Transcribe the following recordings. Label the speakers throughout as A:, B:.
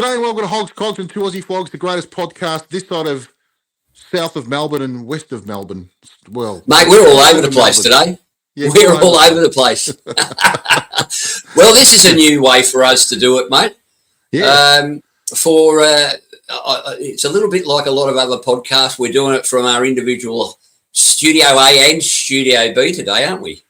A: G'day and welcome to Hogs, Cogs and Two Aussie Flogs, the greatest podcast this side of south of Melbourne and west of Melbourne. Well,
B: mate, we're all over the place today.
A: Yeah,
B: we're all over the place. Well, this is a new way for us to do it, mate.
A: Yeah.
B: It's a little bit like a lot of other podcasts. We're doing it from our individual Studio A and Studio B today, aren't we?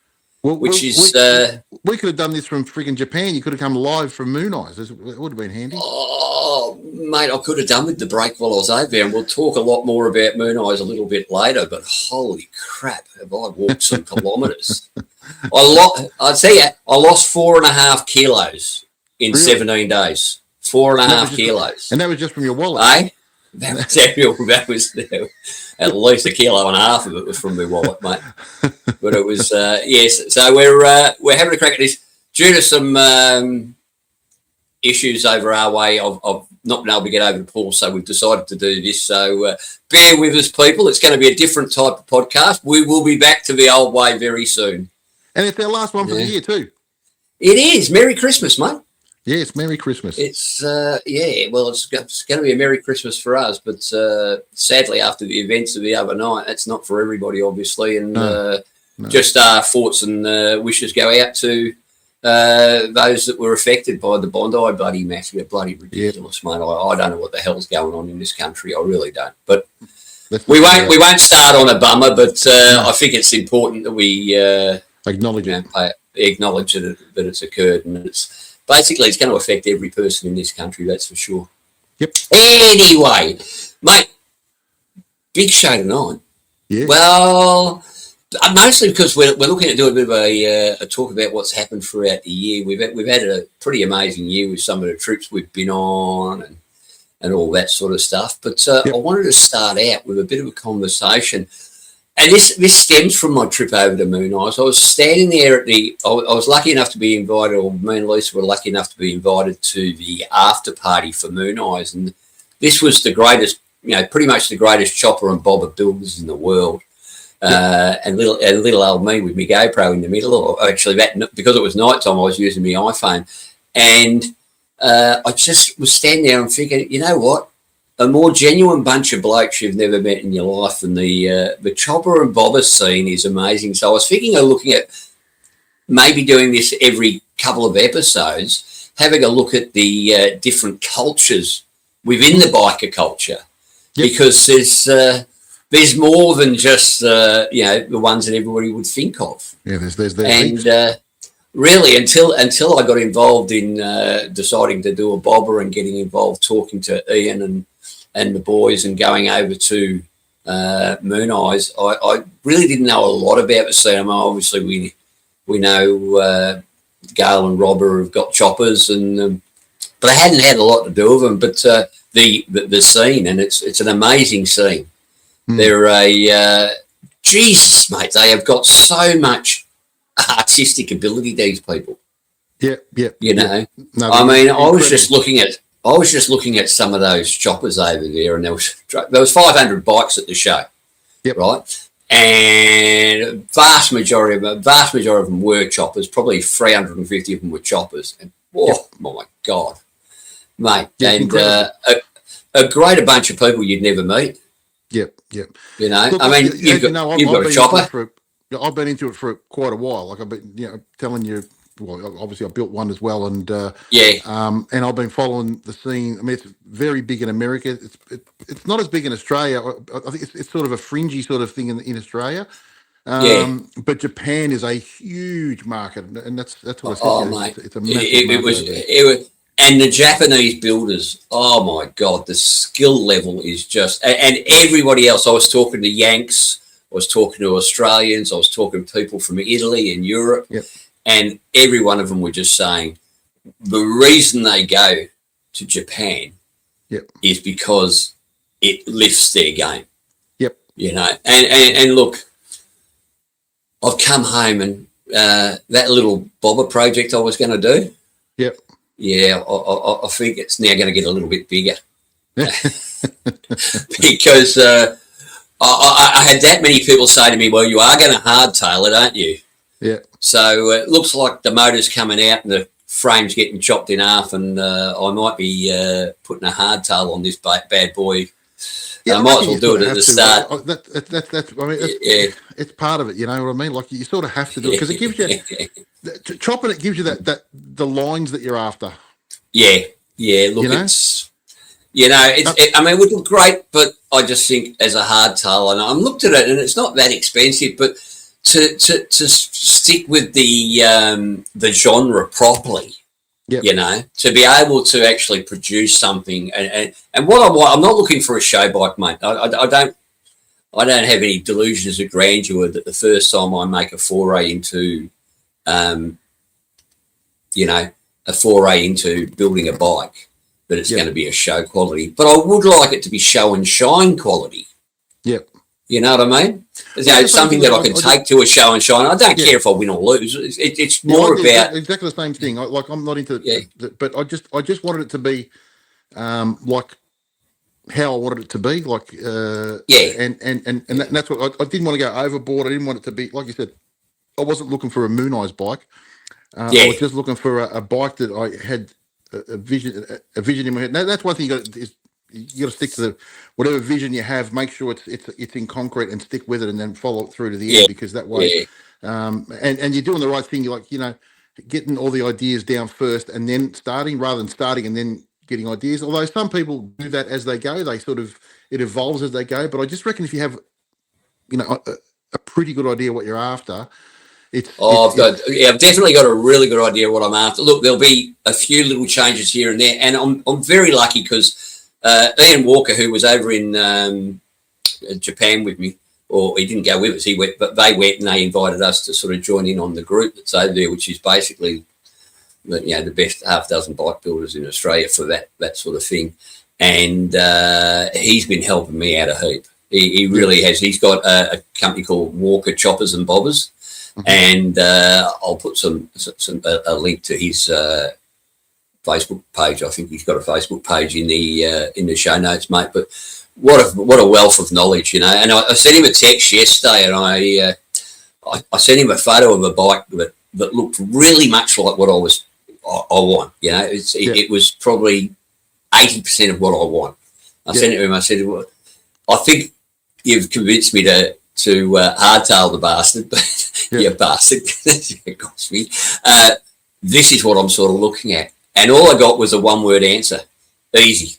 A: Well, we could have done this from friggin' Japan. You could have come live from Mooneyes. It would have been handy.
B: Oh, mate, I could have done with the break while I was over there, and we'll talk a lot more about Mooneyes a little bit later, but holy crap, have I walked some kilometres. I'll tell you, I lost 4.5 kilos in 17 days. 4.5 kilos.
A: And that was just from your wallet?
B: Eh? That was at least 1.5 kilos of it was from my wallet, mate. But it was yes. So we're having a crack at this due to some issues over our way of not being able to get over the pool. So we've decided to do this. So bear with us, people. It's going to be a different type of podcast. We will be back to the old way very soon.
A: And it's our last one for the year too.
B: It is. Merry Christmas, mate.
A: Yes, Merry Christmas.
B: It's well, it's going to be a Merry Christmas for us, but sadly, after the events of the other night, that's not for everybody, obviously. And just our thoughts and wishes go out to those that were affected by the Bondi bloody massacre. Bloody ridiculous, mate. I don't know what the hell's going on in this country. I really don't. But we won't start on a bummer. But I think it's important that we
A: acknowledge it.
B: Acknowledge that it's occurred, and it's. Basically, it's going to affect every person in this country, that's for sure.
A: Yep.
B: Anyway, mate, big show tonight.
A: Yeah.
B: Well, mostly because we're looking at doing a bit of a talk about what's happened throughout the year. We've had a pretty amazing year with some of the trips we've been on and all that sort of stuff. But I wanted to start out with a bit of a conversation. And this stems from my trip over to Mooneyes. I was standing there I was lucky enough to be invited, or me and Lisa were lucky enough to be invited to the after party for Mooneyes. And this was the greatest, pretty much the greatest chopper and bobber builders in the world. And little old me with my GoPro in the middle, or actually because it was nighttime, I was using my iPhone. And I just was standing there and thinking, you know what? A more genuine bunch of blokes you've never met in your life, and the chopper and bobber scene is amazing. So I was thinking of looking at maybe doing this every couple of episodes, having a look at the different cultures within the biker culture, because there's more than just the ones that everybody would think of.
A: Yeah, there's
B: and really until I got involved in deciding to do a bobber and getting involved, talking to Ian and the boys and going over to Mooneyes, I really didn't know a lot about the scene. Obviously, we know Gail and Robber have got choppers, but I hadn't had a lot to do with them. But the scene, and it's an amazing scene. They're Jesus, mate. They have got so much artistic ability. These people.
A: Yeah.
B: No, I was just looking at some of those choppers over there, and there was 500 bikes at the show, right? And vast majority of them were choppers. Probably 350 of them were choppers. And my God, mate! And a greater bunch of people you'd never meet.
A: Yep.
B: Look, you've got a chopper.
A: I've been into it for quite a while. Like I've been, telling you. Well, obviously I built one as well, and and I've been following the scene. I mean, it's very big in America. It's not as big in Australia. I think it's sort of a fringy sort of thing in Australia. But Japan is a huge market, and that's what I said.
B: Oh, mate,
A: it's a massive market.
B: And the Japanese builders. Oh my God, the skill level is just, and everybody else. I was talking to Yanks. I was talking to Australians. I was talking to people from Italy and Europe.
A: Yep.
B: And every one of them were just saying the reason they go to Japan is because it lifts their game.
A: Yep.
B: And look, I've come home and that little bobber project I was going to do.
A: Yep.
B: Yeah, I think it's now going to get a little bit bigger because I had that many people say to me, well, you are going to hardtail it, aren't you?
A: Yeah.
B: So it looks like the motor's coming out and the frame's getting chopped in half, and I might be putting a hardtail on this bad boy.
A: Yeah,
B: I might as well do it at the start.
A: That's I mean, it's part of it. You know what I mean? Like you sort of have to do it because it gives you chopping. It gives you that the lines that you're after.
B: Yeah. Look, it's I mean, it would look great, but I just think as a hardtail, and I'm looked at it, and it's not that expensive, but to stick with the genre properly.
A: Yep.
B: You know, to be able to actually produce something, and what I want, I'm not looking for a show bike, mate. I don't have any delusions of grandeur that the first time I make a foray into, a foray into building a bike, that it's going to be a show quality. But I would like it to be show and shine quality.
A: Yep.
B: You know what I mean? Something that I can take to a show and shine. I don't care if I win or lose. It's more about
A: exactly the same thing. I'm not into, but I just wanted it to be like how I wanted it to be. Like and that's what I didn't want to go overboard. I didn't want it to be like you said. I wasn't looking for a Mooneyes bike. I was just looking for a bike that I had a vision in my head. Now, that's one thing you got to stick to whatever vision you have. Make sure it's in concrete and stick with it, and then follow it through to the end, because that way, and you're doing the right thing. You're like getting all the ideas down first, and then starting rather than starting and then getting ideas. Although some people do that as they go, it evolves as they go. But I just reckon if you have, a pretty good idea what you're after.
B: I've definitely got a really good idea what I'm after. Look, there'll be a few little changes here and there, and I'm very lucky because Ian Walker, who was over in Japan with me, or he didn't go with us, he went, but they went and they invited us to sort of join in on the group that's over there, which is basically the best half dozen bike builders in Australia for that sort of thing. And he's been helping me out a heap. He really has. He's got a company called Walker Choppers and Bobbers. Mm-hmm. And I'll put a link to his Facebook page. I think he's got a Facebook page in the show notes, mate. But what a wealth of knowledge, And I sent him a text yesterday, and I sent him a photo of a bike that looked really much like what I want. It was probably 80% of what I want. I sent it to him. I said, well, I think you've convinced me to hardtail the bastard, but you bastard, it cost me. This is what I'm sort of looking at. And all I got was a one-word answer, easy.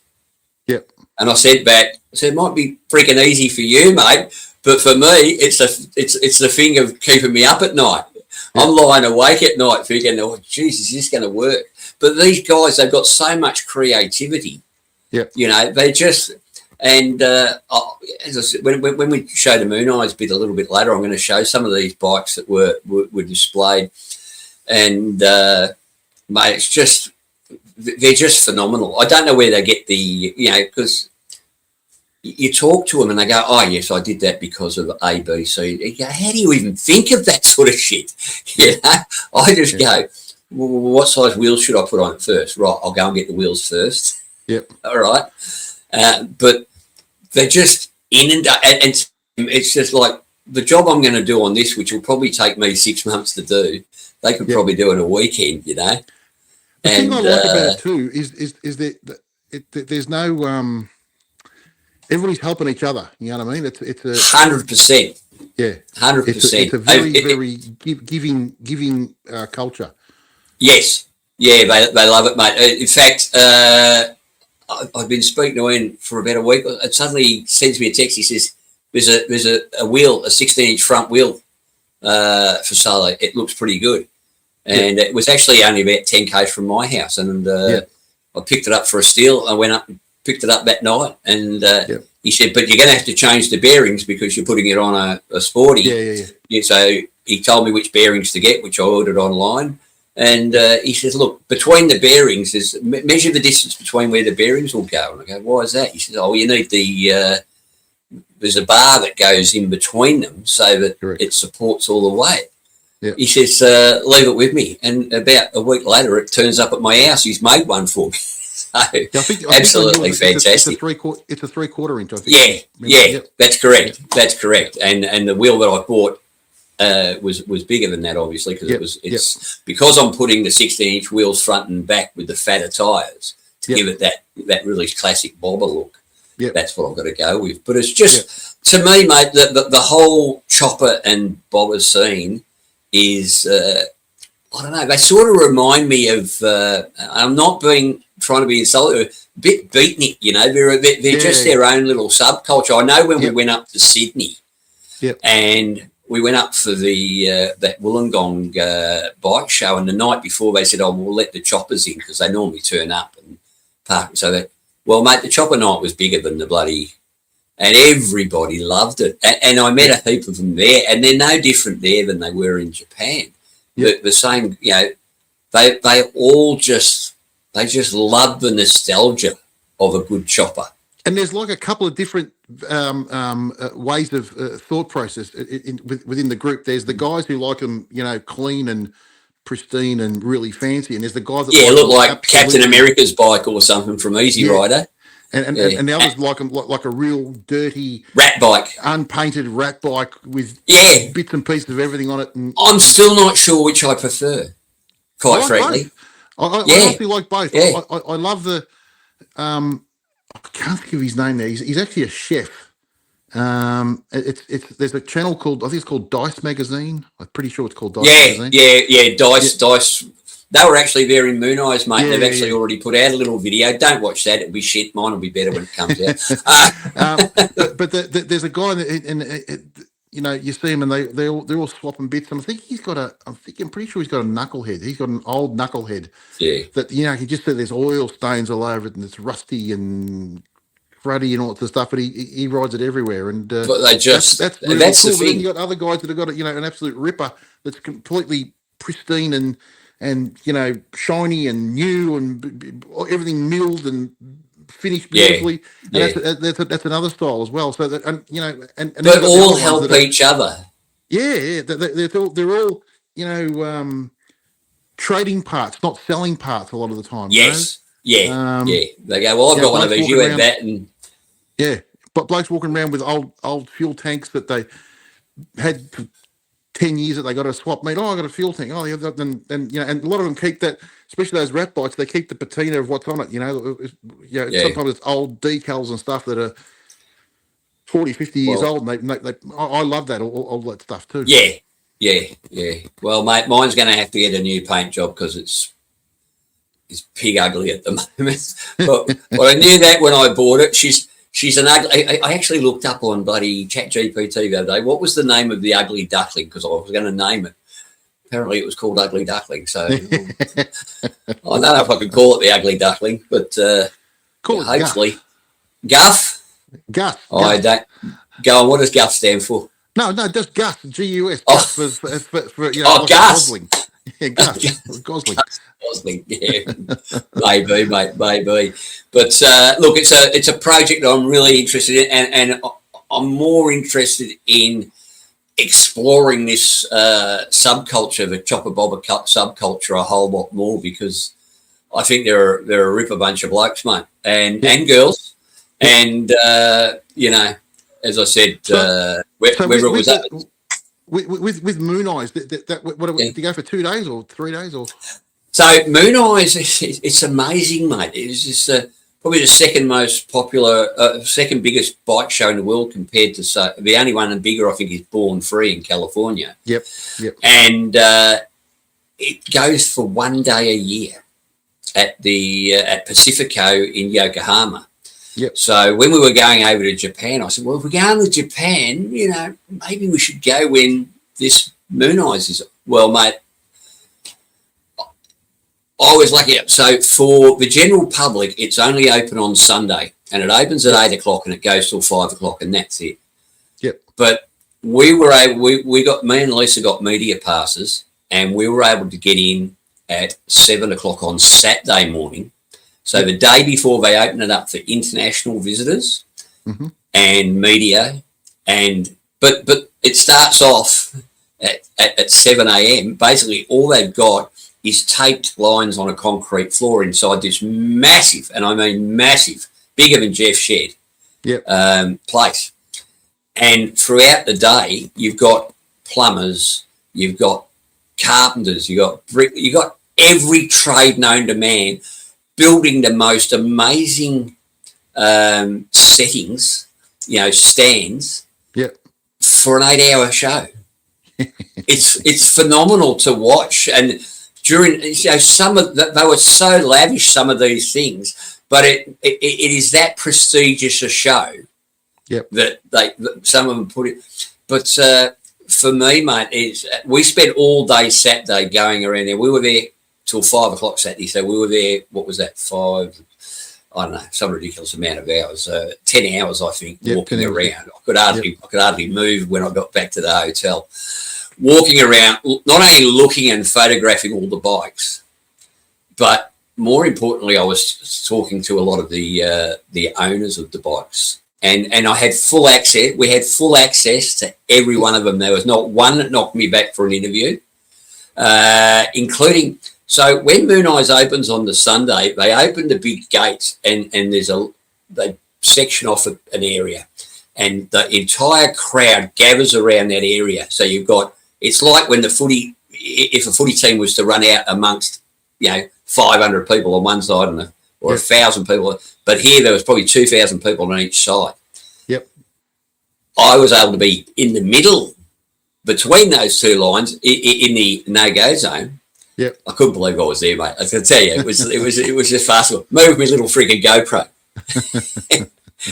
A: Yep.
B: And I said back, it might be freaking easy for you, mate, but for me, it's the thing of keeping me up at night. Yep. I'm lying awake at night thinking, oh, geez, is this going to work? But these guys, they've got so much creativity.
A: Yep.
B: They just... And as I said, when we show the Mooneyes bit a little bit later, I'm going to show some of these bikes that were displayed. And, mate, they're just phenomenal. I don't know where they get because you talk to them and they go, oh, yes, I did that because of A, B, C. You go, how do you even think of that sort of shit? I just go, well, what size wheels should I put on it first? Right, I'll go and get the wheels first.
A: Yep.
B: All right. But they're just in and it's just like the job I'm going to do on this, which will probably take me 6 months to do, they could probably do in a weekend, The thing I like about it too
A: is that there's no everybody's helping each other. You know what I mean? It's
B: 100%.
A: Yeah,
B: 100%.
A: It's a very very giving culture.
B: Yes, yeah, they love it, mate. In fact. I've been speaking to Ian for about a week. And suddenly he sends me a text. He says, "There's a wheel, a 16-inch front wheel for sale. It looks pretty good." And it was actually only about 10 k's from my house. And I picked it up for a steal. I went up and picked it up that night. And he said, "But you're going to have to change the bearings because you're putting it on a sporty." Yeah. So he told me which bearings to get, which I ordered online. And he says, look, between the bearings, measure the distance between where the bearings will go. And I go, why is that? He says, oh, you need there's a bar that goes in between them so that it supports all the weight. Yep. He says, leave it with me. And about a week later, it turns up at my house. He's made one for me. So I think absolutely fantastic.
A: It's a three-quarter inch, I think.
B: Yeah, that's correct. That's correct. And the wheel that I bought was bigger than that, obviously, because it's because I'm putting the 16-inch wheels front and back with the fatter tyres to give it that really classic bobber look. That's what I've got to go with. But it's just to me, mate, the whole chopper and bobber scene is I don't know. They sort of remind me of. I'm not trying to be insulting. A bit beatnik, you know. They're just their own little subculture. I know when we went up to Sydney, and we went up for the that Wollongong bike show, and the night before they said, "Oh, we'll let the choppers in because they normally turn up and park." So that, well, mate, the chopper night was bigger than the bloody, and everybody loved it. And I met a heap of them there, and they're no different there than they were in Japan. The same, you know, they all just love the nostalgia of a good chopper. And
A: there's like a couple of different ways of thought process within the group. There's the guys who like them, you know, clean and pristine and really fancy, and there's the guys that
B: look like Captain America's bike or something from Easy Rider.
A: And the others like them like a real dirty
B: rat bike,
A: unpainted rat bike with bits and pieces of everything on it. And
B: I'm still not sure which I prefer, quite frankly.
A: I honestly like both. I love the I can't think of his name there. He's actually a chef. There's a channel called, I think it's called Dice Magazine. I'm pretty sure it's called Dice Magazine. Dice. They were actually there in Mooneyes, mate. They've actually already put out a little video. Don't watch that; it'll be shit. Mine will be better when it comes out. But there's a guy, and you know, you see him, and they're all swapping bits. And I think I'm pretty sure he's got a knucklehead. He's got an old knucklehead.
B: Yeah.
A: That, you know, he just said there's oil stains all over it, and it's rusty and cruddy and all that stuff. But he rides it everywhere, and
B: but they just
A: that's really cool. But then you got other guys that have got, you know, an absolute ripper that's completely pristine and you know, shiny and new and everything milled and finished beautifully. And that's another style as well. So that, and you know, and
B: but all help each other.
A: Yeah, they're all, you know, trading parts, not selling parts a lot of the time.
B: Yes, you know? They go, well, I've got one of these. You have that, and
A: but blokes walking around with old fuel tanks that they had for 10 years that they got to swap meat. I got a fuel tank. Oh, yeah, and you know, and a lot of them keep that, especially those rat bikes. They keep the patina of what's on it. You know, sometimes it's old decals and stuff that are 40, 50 years old. And I love that all that stuff too.
B: Yeah. Well, mate, mine's going to have to get a new paint job because it's pig ugly at the moment. But I knew that when I bought it. She's an ugly. I actually looked up on bloody ChatGPT the other day. What was the name of the ugly duckling? Because I was going to name it. Apparently, it was called Ugly Duckling. So I don't know if I could call it the Ugly Duckling, but hopefully, Guff.
A: Guff.
B: I don't go on. What does Guff stand for?
A: No, just Gus. G-U-S. Guff for you know.
B: Oh, Gus.
A: Gosling. Yeah, Gus. Gosling.
B: Gosling. Yeah, maybe, mate, maybe. But look, it's a project I'm really interested in, and I'm more interested in exploring this subculture, the chopper bobber subculture, a whole lot more, because I think they're a ripper bunch of blokes, mate, and girls, and you know, as I said, whether it was that.
A: With Mooneyes, did you go for 2 days or 3 days or?
B: So Mooneyes, it's amazing, mate. It's just probably the second most popular, second biggest bike show in the world compared to the only one and bigger, I think, is Born Free in California.
A: Yep.
B: And it goes for 1 day a year at Pacifico in Yokohama.
A: Yep.
B: So when we were going over to Japan, I said, well, if we're going to Japan, you know, maybe we should go when this Mooneyes is. Well, mate, I was lucky. So for the general public, it's only open on Sunday, and it opens at 8 o'clock and it goes till 5 o'clock, and that's it.
A: Yep.
B: But we were able, me and Lisa got media passes, and we were able to get in at 7 o'clock on Saturday morning. So the day before they open it up for international visitors and media, but it starts off at 7 a.m. Basically, all they've got is taped lines on a concrete floor inside this massive, and I mean massive, bigger than Jeff's shed, place. And throughout the day, you've got plumbers, you've got carpenters, you've got brick, you've got every trade known to man building the most amazing settings, stands for an 8-hour show. It's phenomenal to watch. And during, some of they were so lavish, some of these things, but it is that prestigious a show that some of them put it. But for me, mate, we spent all day Saturday going around there. We were there till 5 o'clock Saturday, so we were there. What was that? I don't know, some ridiculous amount of hours. 10 hours, I think, walking around. I could hardly move when I got back to the hotel. Walking around, not only looking and photographing all the bikes, but more importantly, I was talking to a lot of the owners of the bikes, and I had full access. We had full access to every one of them. There was not one that knocked me back for an interview, including. So when Mooneyes opens on the Sunday, they open the big gates, and they section off an area, and the entire crowd gathers around that area. So you've got. It's like when if a footy team was to run out amongst, 500 people on one side or 1,000 people, but here there was probably 2,000 people on each side.
A: Yep.
B: I was able to be in the middle between those two lines in the no-go zone.
A: Yep.
B: I couldn't believe I was there, mate. I can tell you, it was just fast. Move my little freaking GoPro.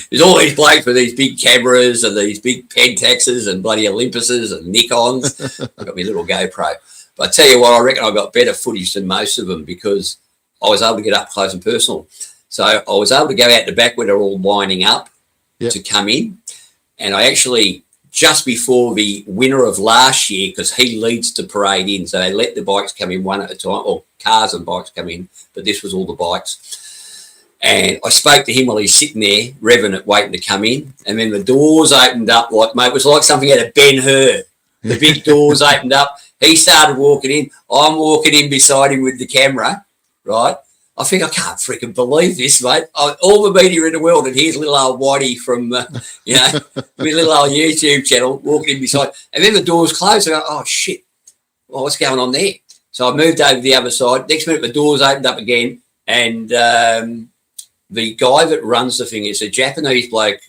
B: There's all these blokes with these big cameras and these big Pentaxes and bloody Olympuses and Nikons. I got my little GoPro. But I tell you what, I reckon I got better footage than most of them because I was able to get up close and personal. So I was able to go out the back where they're all lining up to come in. And I actually, just before the winner of last year, because he leads the parade in, so they let the bikes come in one at a time, or cars and bikes come in, but this was all the bikes. And I spoke to him while he's sitting there, revving it, waiting to come in. And then the doors opened up it was like something out of Ben-Hur. The big doors opened up. He started walking in. I'm walking in beside him with the camera, right? I think I can't freaking believe this, mate. All the media in the world, and here's little old Whitey from, my little old YouTube channel walking in beside. And then the doors closed. I go, oh, shit. Well, what's going on there? So I moved over to the other side. Next minute, the doors opened up again. And the guy that runs the thing is a Japanese bloke.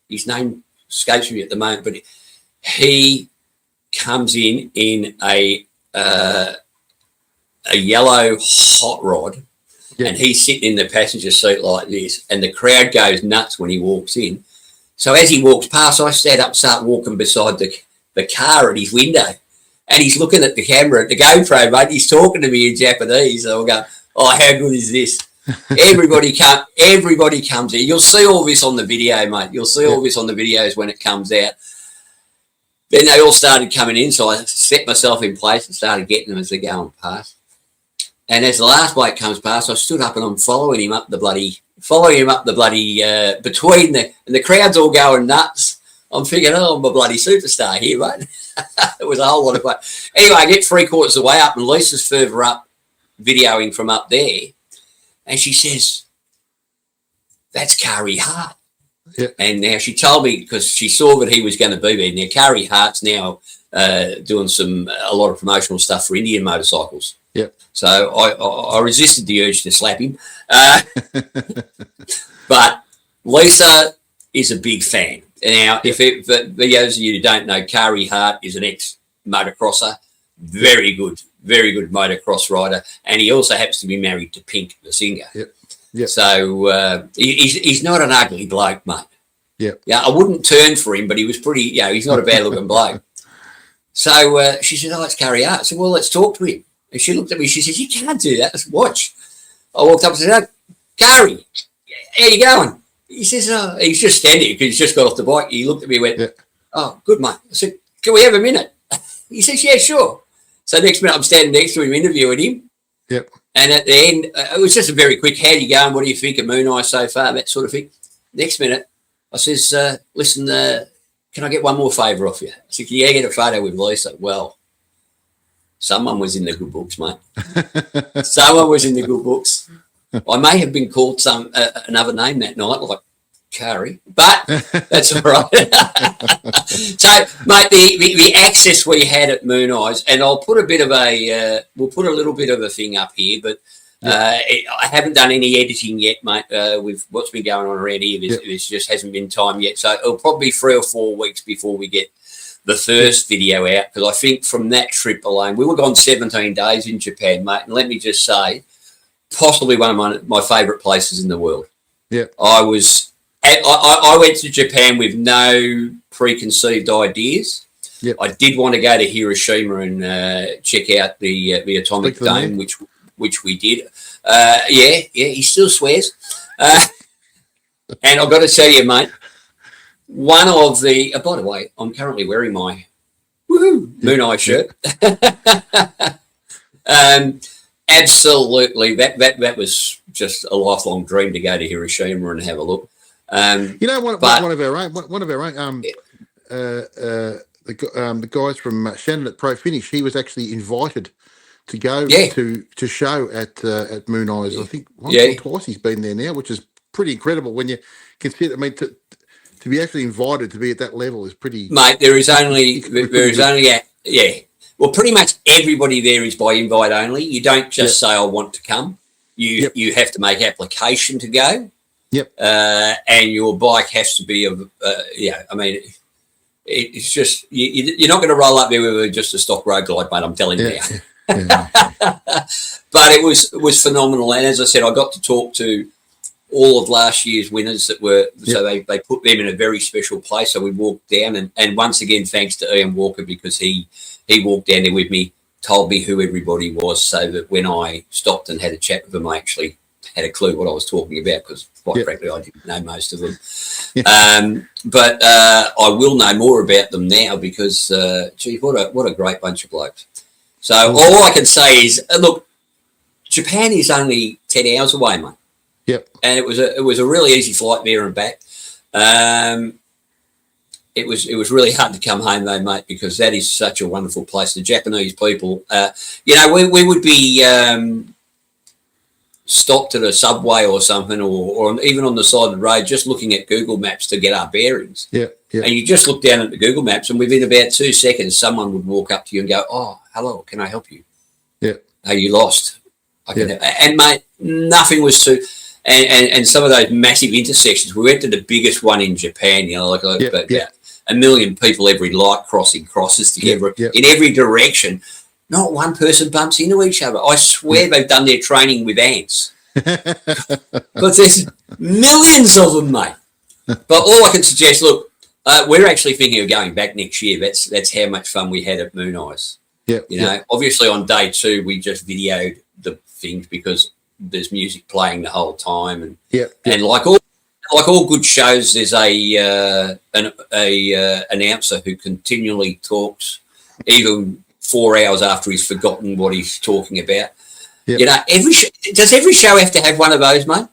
B: His name escapes me at the moment, but he comes in a yellow hot rod, and he's sitting in the passenger seat like this, and the crowd goes nuts when he walks in. So as he walks past, I stand up, start walking beside the car at his window, and he's looking at the camera, at the GoPro, mate. He's talking to me in Japanese. So I go, oh, how good is this? Everybody comes in. You'll see all this on the video, mate. You'll see all this on the videos when it comes out. Then they all started coming in, so I set myself in place and started getting them as they're going past. And as the last bloke comes past, I stood up and I'm following him up the bloody between and the crowd's all going nuts. I'm thinking, oh, I'm a bloody superstar here, mate. It was a whole lot of fun. Anyway, I get 3/4 of the way up, and Lisa's further up, videoing from up there. And she says, that's Kari Hart.
A: Yeah.
B: And now she told me, because she saw that he was going to be there. Now, Kari Hart's now doing a lot of promotional stuff for Indian motorcycles.
A: Yeah.
B: So I resisted the urge to slap him. But Lisa is a big fan. Now, for those of you who don't know, Kari Hart is an ex-motocrosser. Very good motocross rider, and he also happens to be married to Pink, the singer.
A: Yep. Yep.
B: So he's not an ugly bloke, mate.
A: Yep.
B: Yeah, I wouldn't turn for him, but he was pretty. He's not a bad looking bloke. So she said, "Oh, it's Kari Hart." I said, "Well, let's talk to him." And she looked at me. She said, "You can't do that. Let's watch." I walked up and said, "Oh, Kari, how you going?" He says, "Oh, he's just standing because he's just got off the bike." He looked at me and went, "Oh, good, mate." I said, "Can we have a minute?" He says, "Yeah, sure." So next minute, I'm standing next to him, interviewing him.
A: Yep.
B: And at the end, it was just a very quick, how you going? What do you think of Mooneyes so far? That sort of thing. Next minute, I says, listen, can I get one more favour off you? I said, can you get a photo with Lisa? Well, someone was in the good books, mate. Someone was in the good books. I may have been called another name that night, like curry, but that's all right. So, mate, the access we had at Mooneyes, and I'll put a bit of we'll put a little bit of a thing up here, but I haven't done any editing yet, mate. With what's been going on around here, this just hasn't been time yet. So it'll probably be 3 or 4 weeks before we get the first video out, because I think from that trip alone, we were gone 17 days in Japan, mate, and let me just say, possibly one of my favourite places in the world.
A: Yeah,
B: I went to Japan with no preconceived ideas.
A: Yep.
B: I did want to go to Hiroshima and check out the atomic dome, which we did. Yeah, he still swears. And I've got to tell you, mate, one of the by the way, I'm currently wearing my Mooneyes shirt. Absolutely, that was just a lifelong dream to go to Hiroshima and have a look.
A: One of our own, the guys from Shannon at Pro Finish, he was actually invited to go to show at Mooneyes. I think once or twice he's been there now, which is pretty incredible when you consider. I mean, to be actually invited to be at that level is pretty.
B: Mate, well, pretty much everybody there is by invite only. You don't just say I want to come. You have to make application to go.
A: Yep.
B: And your bike has to be of I mean, it's just you're not going to roll up there with just a stock road glide, mate. I'm telling you now. But it was phenomenal, and as I said, I got to talk to all of last year's winners that were so they put them in a very special place. So we walked down, and once again, thanks to Ian Walker, because he walked down there with me, told me who everybody was, so that when I stopped and had a chat with them, I actually had a clue what I was talking about, because quite frankly, I didn't know most of them. But I will know more about them now, because gee, what a great bunch of blokes. So all I can say is, look, Japan is only 10 hours away, mate.
A: Yep.
B: And it was a really easy flight there and back. It was really hard to come home though, mate, because that is such a wonderful place. The Japanese people, we would be stopped at a subway or something, or even on the side of the road, just looking at Google Maps to get our bearings.
A: Yeah.
B: And you just look down at the Google Maps, and within about 2 seconds, someone would walk up to you and go, "Oh, hello, can I help you?
A: Yeah.
B: Are you lost? I can help." And mate, nothing was too. And some of those massive intersections, we went to the biggest one in Japan, about 1 million people every light crossing crosses together in every direction. Not one person bumps into each other. I swear they've done their training with ants. But there's millions of them, mate. But all I can suggest, look, we're actually thinking of going back next year. That's how much fun we had at Mooneyes. Obviously on day 2 we just videoed the things because there's music playing the whole time, and and like all good shows, there's an announcer who continually talks, even 4 hours after he's forgotten what he's talking about. Does every show have to have one of those, mate?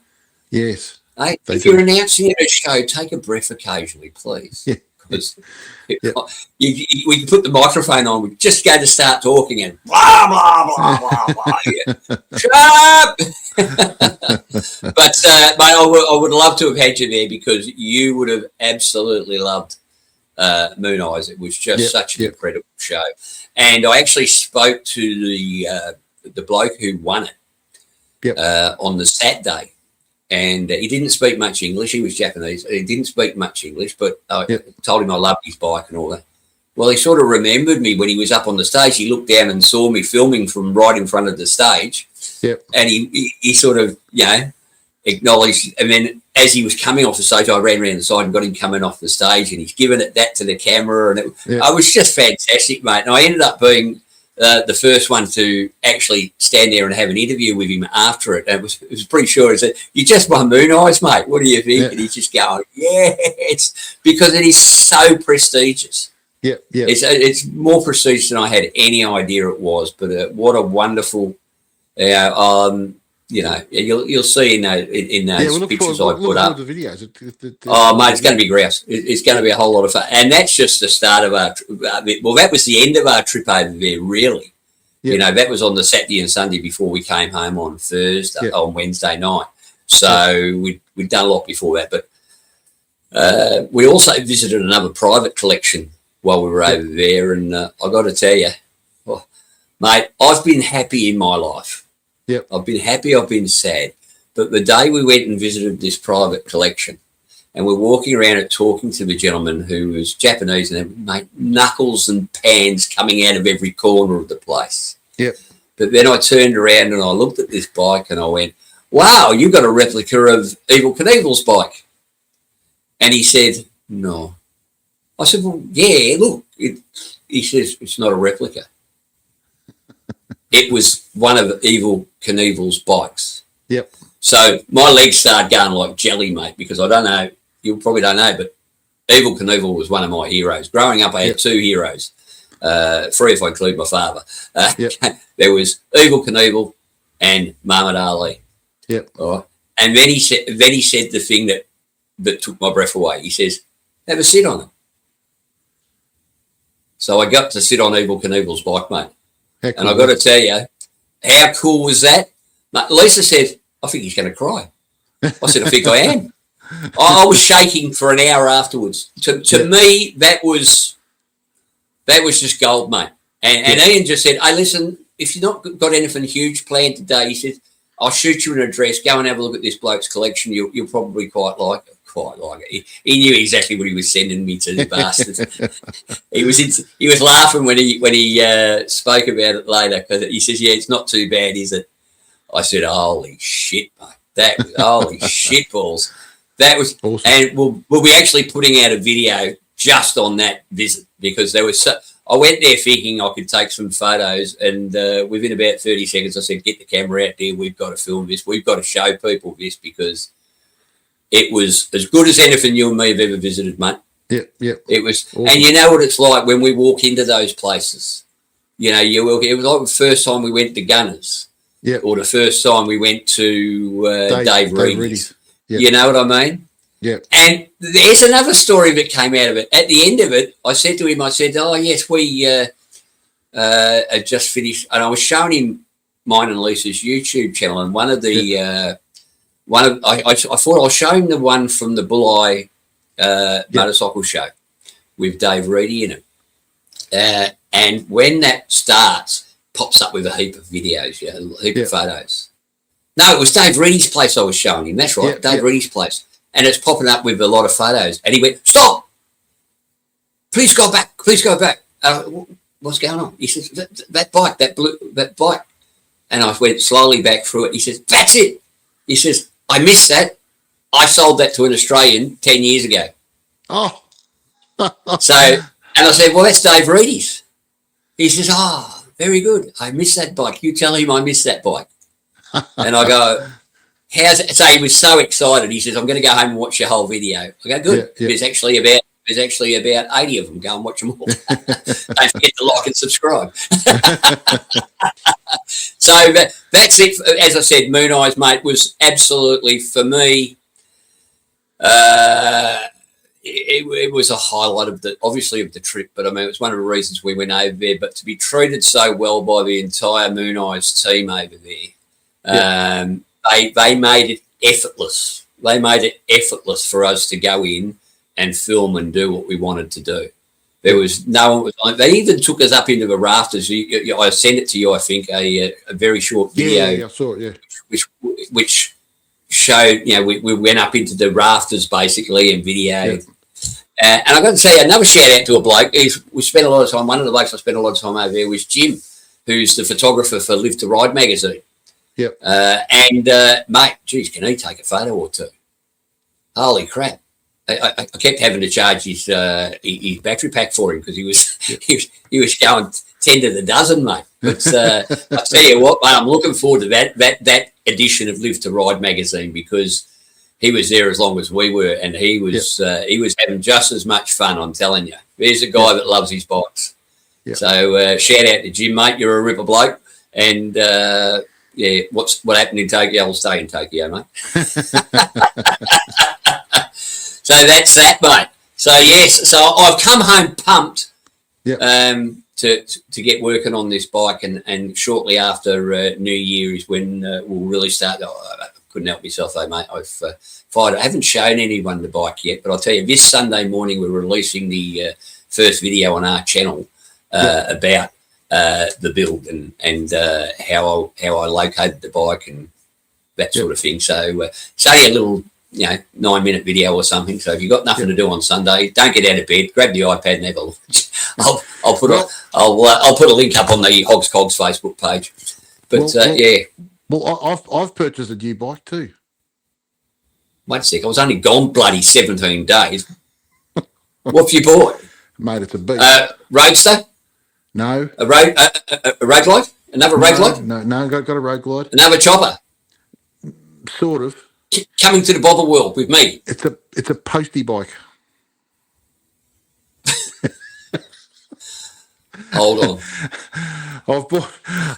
A: Yes.
B: Hey, if you're announcing at a show, take a breath occasionally, please. Because we can put the microphone on, we just go to start talking and blah, blah, blah, blah, blah. Shut up! But, mate, I would love to have had you there, because you would have absolutely loved Mooneyes. It was just such an incredible show. And I actually spoke to the bloke who won it on the Saturday. And he didn't speak much English. He was Japanese. He didn't speak much English, but I told him I loved his bike and all that. Well, he sort of remembered me when he was up on the stage. He looked down and saw me filming from right in front of the stage. And he sort of, acknowledged. And then as he was coming off the stage, I ran around the side and got him coming off the stage, and he's given that to the camera. And it was just fantastic, mate. And I ended up being the first one to actually stand there and have an interview with him after it. And it was pretty sure. He said, "You just won Mooneyes, mate. What do you think?" And he's just going, "Yes," because it is so prestigious. It's more prestigious than I had any idea it was. But what a wonderful, you'll see in those pictures I put up.
A: The videos.
B: Mate, it's going to be grouse. It's going to be a whole lot of fun. And that's just the start of our well, that was the end of our trip over there, really. That was on the Saturday and Sunday before we came home on Wednesday night. So we'd done a lot before that. But We also visited another private collection while we were over there, and I got to tell you, mate, I've been happy in my life.
A: Yep.
B: I've been happy, I've been sad. But the day we went and visited this private collection, and we're walking around it talking to the gentleman who was Japanese, and mate, knuckles and pans coming out of every corner of the place.
A: Yep.
B: But then I turned around and I looked at this bike and I went, wow, you've got a replica of Evel Knievel's bike. And he said, no. I said, well, yeah, look. He says, it's not a replica. It was one of Evel Knievel's bikes.
A: Yep.
B: So my legs started going like jelly, mate, because I don't know, you probably don't know, but Evel Knievel was one of my heroes. Growing up, I had two heroes, three if I include my father. There was Evel Knievel and Muhammad Ali.
A: Yep.
B: All right. And then he said the thing that took my breath away. He says, have a sit on it. So I got to sit on Evel Knievel's bike, mate. Heck, and I've got to tell you, how cool was that? Lisa said, I think he's going to cry. I said, I think I am. I was shaking for an hour afterwards. To me, that was just gold, mate. And Ian just said, hey, listen, if you've not got anything huge planned today, he said, I'll shoot you an address. Go and have a look at this bloke's collection. You'll probably quite like it. He knew exactly what he was sending me to, the bastard. He was laughing when he spoke about it later, because he says, yeah, it's not too bad, is it? I said, holy shit, mate. That was holy shit balls. That was awesome. And we'll be actually putting out a video just on that visit, because there was I went there thinking I could take some photos, and within about 30 seconds I said, get the camera out there, we've got to film this, we've got to show people this, because it was as good as anything you and me have ever visited, mate.
A: Yeah.
B: It was,
A: awesome.
B: And you know what it's like when we walk into those places. You know, it was like the first time we went to Gunners.
A: Yeah.
B: Or the first time we went to Dave Reedy's.
A: Yep.
B: You know what I mean?
A: Yeah.
B: And there's another story that came out of it. At the end of it, I said to him, oh, yes, we had just finished. And I was showing him mine and Lisa's YouTube channel. And one of the, I thought I'll show him the one from the Bulli motorcycle show with Dave Reedy in it. And when that starts, pops up with a heap of videos, a heap of photos. No, it was Dave Reedy's place I was showing him. That's right, Dave Reedy's place. And it's popping up with a lot of photos. And he went, stop! Please go back. What's going on? He says, that bike, that bike. And I went slowly back through it. He says, that's it. He says, I missed that. I sold that to an Australian 10 years ago.
A: Oh.
B: So, and I said, well, that's Dave Reedy's. He says, very good. I missed that bike. You tell him I missed that bike. And I go, how's it? So he was so excited. He says, I'm going to go home and watch your whole video. I go, good. Yeah. There's actually about 80 of them. Go and watch them all. Don't forget to like and subscribe. So that's it. As I said, Mooneyes, mate, was absolutely, for me, it was a highlight of the trip, but I mean, it was one of the reasons we went over there. But to be treated so well by the entire Mooneyes team over there, they made it effortless. They made it effortless for us to go in and film and do what we wanted to do. There was no one was like, they even took us up into the rafters. I sent it to you, I think, a very short video.
A: Yeah, I saw it,
B: which showed, we went up into the rafters basically and videoed. Yeah. And I've got to say, another shout out to a bloke. We spent a lot of time, one of the blokes I spent a lot of time over there was Jim, who's the photographer for Live to Ride magazine.
A: Yep.
B: Mate, geez, can he take a photo or two? Holy crap. I kept having to charge his battery pack for him because he was going 10 to the dozen, mate. But I tell you what, mate, I'm looking forward to that edition of Live to Ride magazine, because he was there as long as we were, and he was having just as much fun, I'm telling you. There's a guy that loves his bikes. Yep. So shout out to Jim, mate. You're a ripper bloke. And what happened in Tokyo, I'll stay in Tokyo, mate. So that's that, mate. So yes, so I've come home pumped to get working on this bike, and shortly after New Year is when we'll really start. couldn't help myself though, mate. I've fired. I haven't shown anyone the bike yet, but I'll tell you, this Sunday morning we're releasing the first video on our channel about the build and how I located the bike and that sort of thing. So it's only a little 9-minute video or something. So if you've got nothing to do on Sunday, don't get out of bed, grab the iPad and have a look. I'll put a link up on the Hogs Cogs Facebook page. But
A: Well, I've purchased a new bike too.
B: Wait a sec, I was only gone bloody 17 days. What have you bought?
A: Mate, it's a beast.
B: Roadster?
A: No.
B: A road glide? Another road glide?
A: No, got a road glide.
B: Another chopper?
A: Sort of.
B: Coming to the bother world with me.
A: It's a postie bike.
B: Hold on.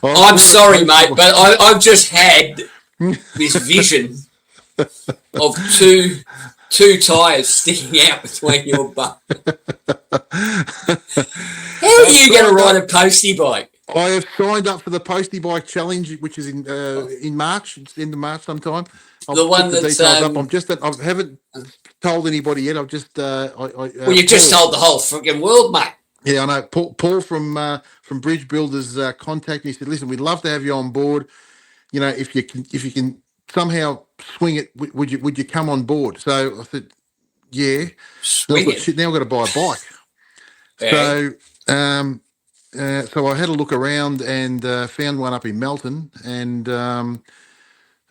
A: I'm
B: sorry, mate, but I've just had this vision of two tyres sticking out between your butt. How are you going to ride a postie bike?
A: I have signed up for the Postie Bike Challenge, which is in March. It's end of March sometime.
B: The one that's
A: I haven't told anybody yet. I've just
B: you've just told the whole freaking world, mate.
A: Yeah, I know. Paul from Bridge Builders contacted me. He said, "Listen, we'd love to have you on board. You know, if you can somehow swing it, would you come on board?" So I said, "Yeah."
B: Swing it.
A: Shit, now I've got to buy a bike.
B: Yeah.
A: So I had a look around and found one up in Melton, and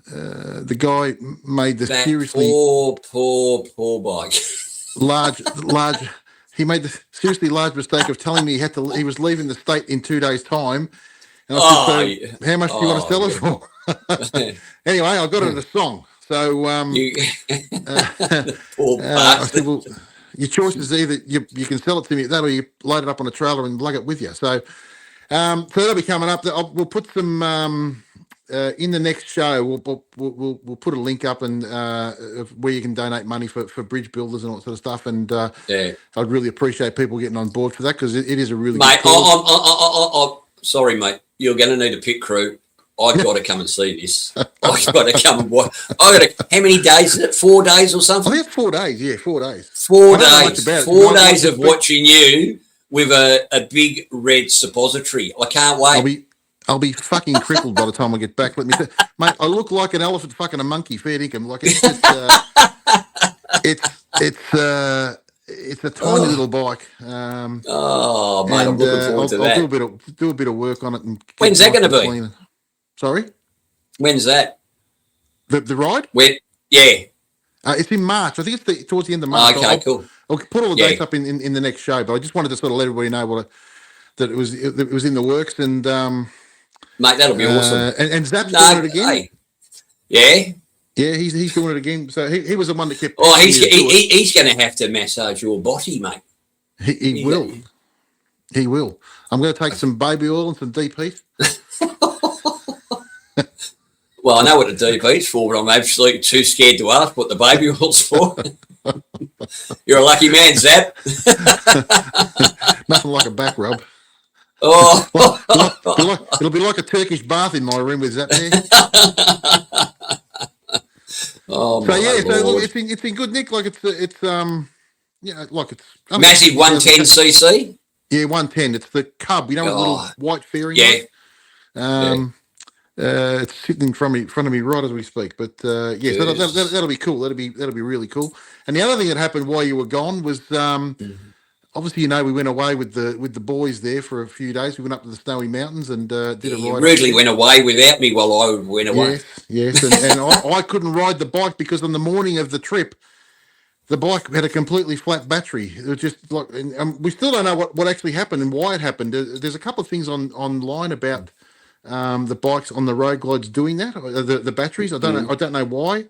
A: the guy made the seriously
B: poor bike.
A: large. He made the seriously large mistake of telling me he was leaving the state in 2 days' time. And I said, so how much do you want to sell it for? Anyway, I got it in a song. So I said, well, your choice is either you can sell it to me that, or you load it up on a trailer and lug it with you. So that'll be coming up. We'll put some in the next show. We'll put a link up and where you can donate money for bridge builders and all that sort of stuff. And I'd really appreciate people getting on board for that, because it is a really
B: mate.
A: Good cause.
B: Sorry, mate. You're going to need a pit crew. I've got to come and see this. I've got to come and watch. How many days is it? 4 days or something?
A: I think it's 4 days. Yeah, 4 days.
B: 4 days. 4 days of watching you with a big red suppository. I can't wait.
A: I'll be fucking crippled by the time I get back. Let me say, mate, I look like an elephant fucking a monkey, fair dinkum. Like it's just, it's a tiny little bike.
B: Mate, I'm looking forward to that.
A: I'll do a bit of work on it. And
B: when's that going to be?
A: Cleaner. Sorry?
B: When's that?
A: The ride?
B: When? Yeah.
A: It's in March. I think it's towards the end of March.
B: Okay, cool.
A: I'll put all the dates up in the next show, but I just wanted to sort of let everybody know that it was in the works, and
B: mate, that'll be awesome.
A: And Zap's doing it again.
B: Hey. Yeah.
A: Yeah, he's doing it again. So he was the one that kept.
B: Oh, he's going to have to massage your body, mate.
A: He will. He will. I'm going to take some baby oil and some deep heat.
B: Well, I know what the deep heat's for, but I'm absolutely too scared to ask what the baby oil's for. You're a lucky man, Zap.
A: Nothing like a back rub.
B: Oh,
A: it'll be like a Turkish bath in my room with Zap there.
B: Oh,
A: so yeah, so look, it's been good, Nick. Like it's like it's
B: massive 110cc.
A: Yeah, 110. It's the Cub. You know, with little white fairing.
B: Yeah.
A: It's sitting in front of me right as we speak. But so that'll be cool. That'll be really cool. And the other thing that happened while you were gone was obviously, we went away with the boys there for a few days. We went up to the Snowy Mountains and did a ride.
B: You rudely went away without me while I went away.
A: Yes. And I couldn't ride the bike because on the morning of the trip, the bike had a completely flat battery. It was just like, we still don't know what actually happened and why it happened. There's a couple of things online about the bikes on the road glides doing that. The batteries. I don't know why.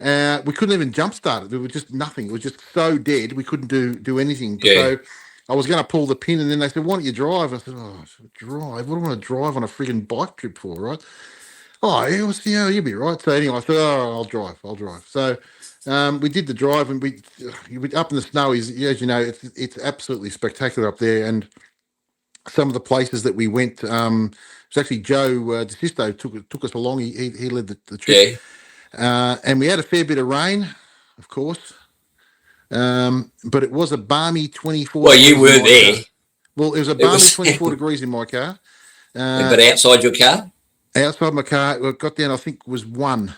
A: We couldn't even jump start it. There was just nothing. It was just so dead. We couldn't do anything. Yeah. So I was going to pull the pin, and then they said, "Why don't you drive?" I said, "Oh, drive? What do I want to drive on a frigging bike trip for, right?" Oh, you'll be right. So anyway, I said, "Oh, I'll drive." So we did the drive, and we up in the Snowies. As you know, it's absolutely spectacular up there, and some of the places that we went. It was actually Joe DeSisto took us along. He led the trip.
B: Yeah.
A: And we had a fair bit of rain, of course. But it was a balmy 24
B: Well,
A: degrees
B: you were there.
A: Car. Well, it was a balmy 24 degrees in my car.
B: But outside your car?
A: Outside my car, it got down, I think, was 1.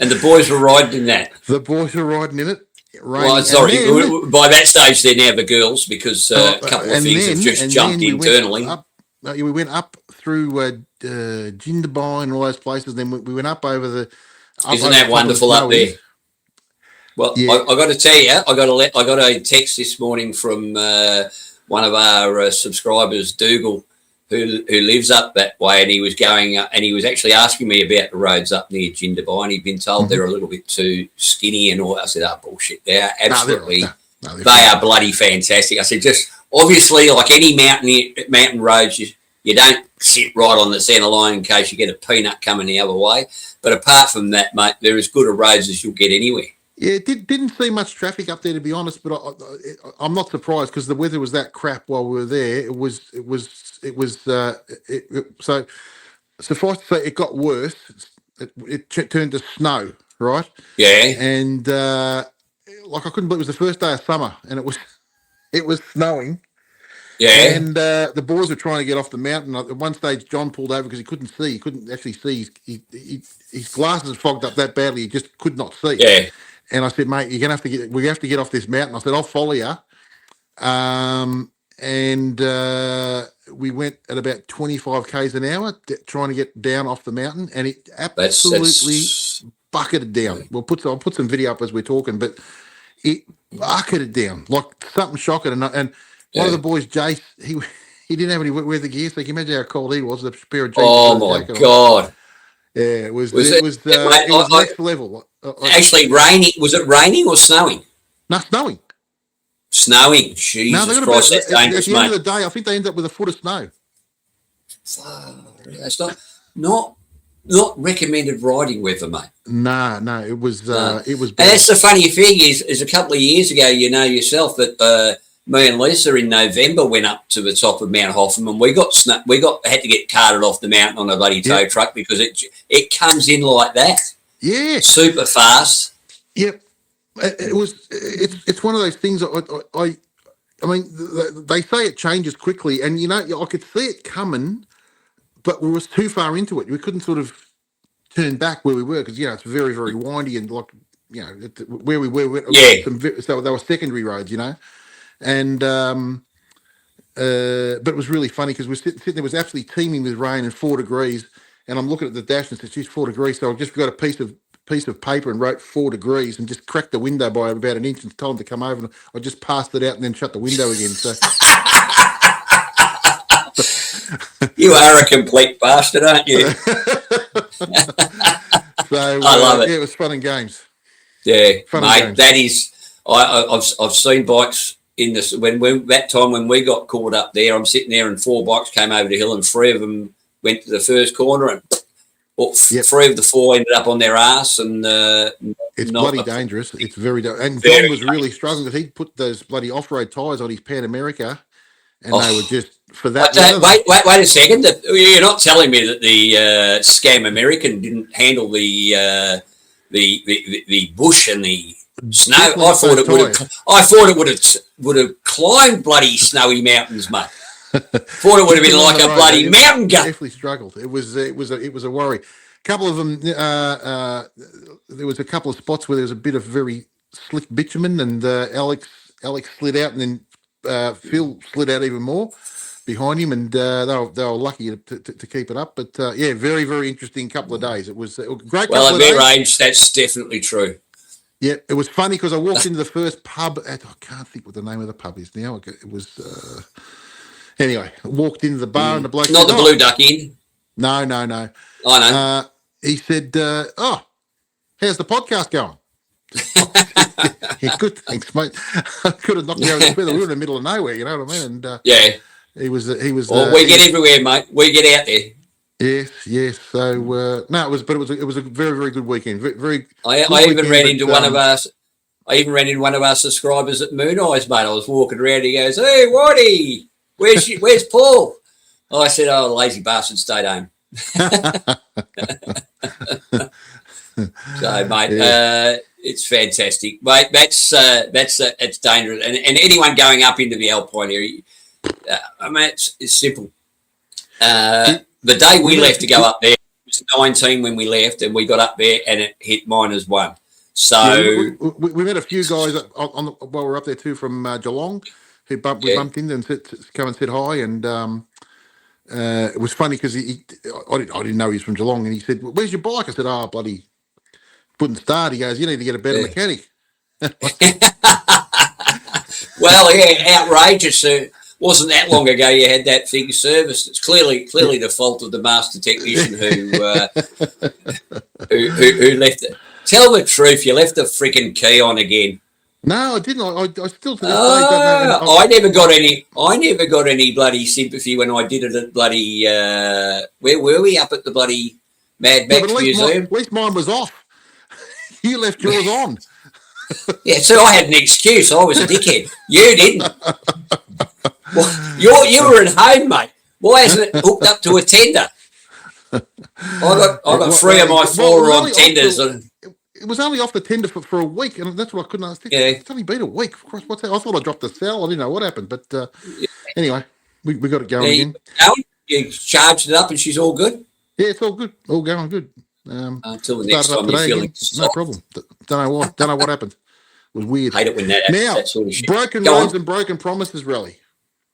B: And the boys were riding in that?
A: The boys were riding in it.
B: Well, sorry, then, by that stage they're now the girls, because a couple of things have just jumped internally.
A: We went up through Jindabyne and all those places. Then we went up over the.
B: Isn't that wonderful up there? Well, yeah. I got to tell you, I got a text this morning from one of our subscribers, Dougal, who lives up that way, and he was going and he was actually asking me about the roads up near Jindabyne. He'd been told they're a little bit too skinny and all. I said, "Oh, bullshit! They are absolutely, they are bloody fantastic." I said, "Just obviously, like any mountain roads, you don't sit right on the centre line in case you get a peanut coming the other way. But apart from that, mate, they're as good a roads as you'll get anywhere."
A: Yeah, didn't see much traffic up there, to be honest. But I'm not surprised, because the weather was that crap while we were there. So suffice to say, it got worse. It turned to snow, right?
B: Yeah.
A: And like, I couldn't believe it was the first day of summer, and it was snowing.
B: Yeah.
A: And the boys were trying to get off the mountain. At one stage, John pulled over because he couldn't see. He couldn't actually see. His glasses fogged up that badly, he just could not see.
B: Yeah.
A: And I said, "Mate, we have to get off this mountain." I said, "I'll follow you." And we went at about 25 k's an hour trying to get down off the mountain, and it absolutely bucketed down. I'll put some video up as we're talking, but it bucketed down like something shocking. And one of the boys, Jace, he didn't have any weather gear, so you can imagine how cold he was. A pair of jeans.
B: Oh my God!
A: Yeah, it was next level.
B: Actually, raining. Was it raining or snowing?
A: No, snowing.
B: Snowing. Jesus Christ, that's dangerous, mate.
A: At the end of the day, I think they ended up with a foot of snow.
B: That's not recommended riding weather, mate.
A: No, it was bad.
B: And that's the funny thing is a couple of years ago, you know yourself that me and Lisa in November went up to the top of Mount Hoffman, and we had to get carted off the mountain on a bloody tow truck, because it comes in like that. Yeah, super fast.
A: Yep, it's one of those things. I mean, they say it changes quickly, and you know, I could see it coming, but we was too far into it. We couldn't sort of turn back where we were, because, you know, it's very, very windy, and like, you know, where we were, so they were secondary roads, you know, and but it was really funny, because we're sitting there, it was absolutely teeming with rain and 4 degrees, and I'm looking at the dash and it says, "Geez, 4 degrees." So I just got a piece of paper and wrote 4 degrees and just cracked the window by about an inch and told them to come over, and I just passed it out and then shut the window again. So
B: you are a complete bastard, aren't you?
A: So
B: I love it.
A: Yeah, it was fun and games.
B: Yeah, mate, that is. I've seen bikes in this when that time when we got caught up there. I'm sitting there and 4 bikes came over the hill, and 3 of them went to the first corner, and 3 of the 4 ended up on their ass. And
A: it's bloody dangerous. It's very dangerous. And John was really struggling, because he put those bloody off-road tyres on his Pan America, and they were just for that.
B: Wait a second. You're not telling me that the Scam American didn't handle the bush and the snow? I thought it would have climbed bloody snowy mountains, mate. Thought it would have been like a bloody mountain goat.
A: Definitely struggled. It was a worry. A couple of them. There was a couple of spots where there was a bit of very slick bitumen, and Alex slid out, and then Phil slid out even more behind him, and they were lucky to keep it up. But yeah, very, very interesting couple of days. It was a great.
B: Well, at their age, that's definitely true.
A: Yeah, it was funny, because I walked into the first pub. I can't think what the name of the pub is now. It was anyway. I walked into the bar, and the bloke
B: not
A: said,
B: the Blue Duck Inn.
A: No.
B: I know.
A: He said, "Oh, how's the podcast going?" Yeah, good, thanks, mate. I could have knocked me over the feather. We were in the middle of nowhere, you know what I mean? And
B: yeah,
A: he was.
B: Well, we get everywhere, mate. We get out there.
A: Yes. So no, it was a very, very good weekend. Very.
B: I even ran into one of us. I even ran into one of our subscribers at Mooneyes, mate. I was walking around. He goes, "Hey, Whitey, where's Paul?" I said, "Oh, lazy bastard stayed home." So, mate, it's fantastic, mate. That's dangerous, and anyone going up into the Alpine area, I mean, it's simple. The day we left to go up there, it was 19 when we left, and we got up there and it hit -1. So
A: we met a few guys while we were up there too from Geelong, who we bumped into and come and said hi, and it was funny because I didn't know he was from Geelong, and he said, "Where's your bike?" I said, "Oh, bloody wouldn't start." He goes, "You need to get a better mechanic."
B: Well, yeah, outrageous. Wasn't that long ago you had that thing serviced. It's clearly the fault of the master technician who left it. Tell the truth, you left the freaking key on again.
A: No, I didn't. I still to this day don't know.
B: I never got any bloody sympathy when I did it at bloody where were we, up at the bloody Mad Max Museum?
A: At least mine was off. You left yours on.
B: Yeah, so I had an excuse. I was a dickhead. You didn't. Well, you were at home, mate. Why isn't it hooked up to a tender? I got 3 of my 4 on tenders.
A: It was only off the tender for a week, and that's what I couldn't understand. Yeah. It's only been a week. What's that? I thought I dropped the cell. I didn't know what happened, but anyway, we got it going again.
B: You charged it up, and she's all good.
A: Yeah, it's all good. All going good.
B: Until the next time you're feeling
A: no problem. Don't know what happened. It was weird.
B: Hate it when that happens.
A: Now,
B: that sort of shit.
A: Broken roads and broken promises rally.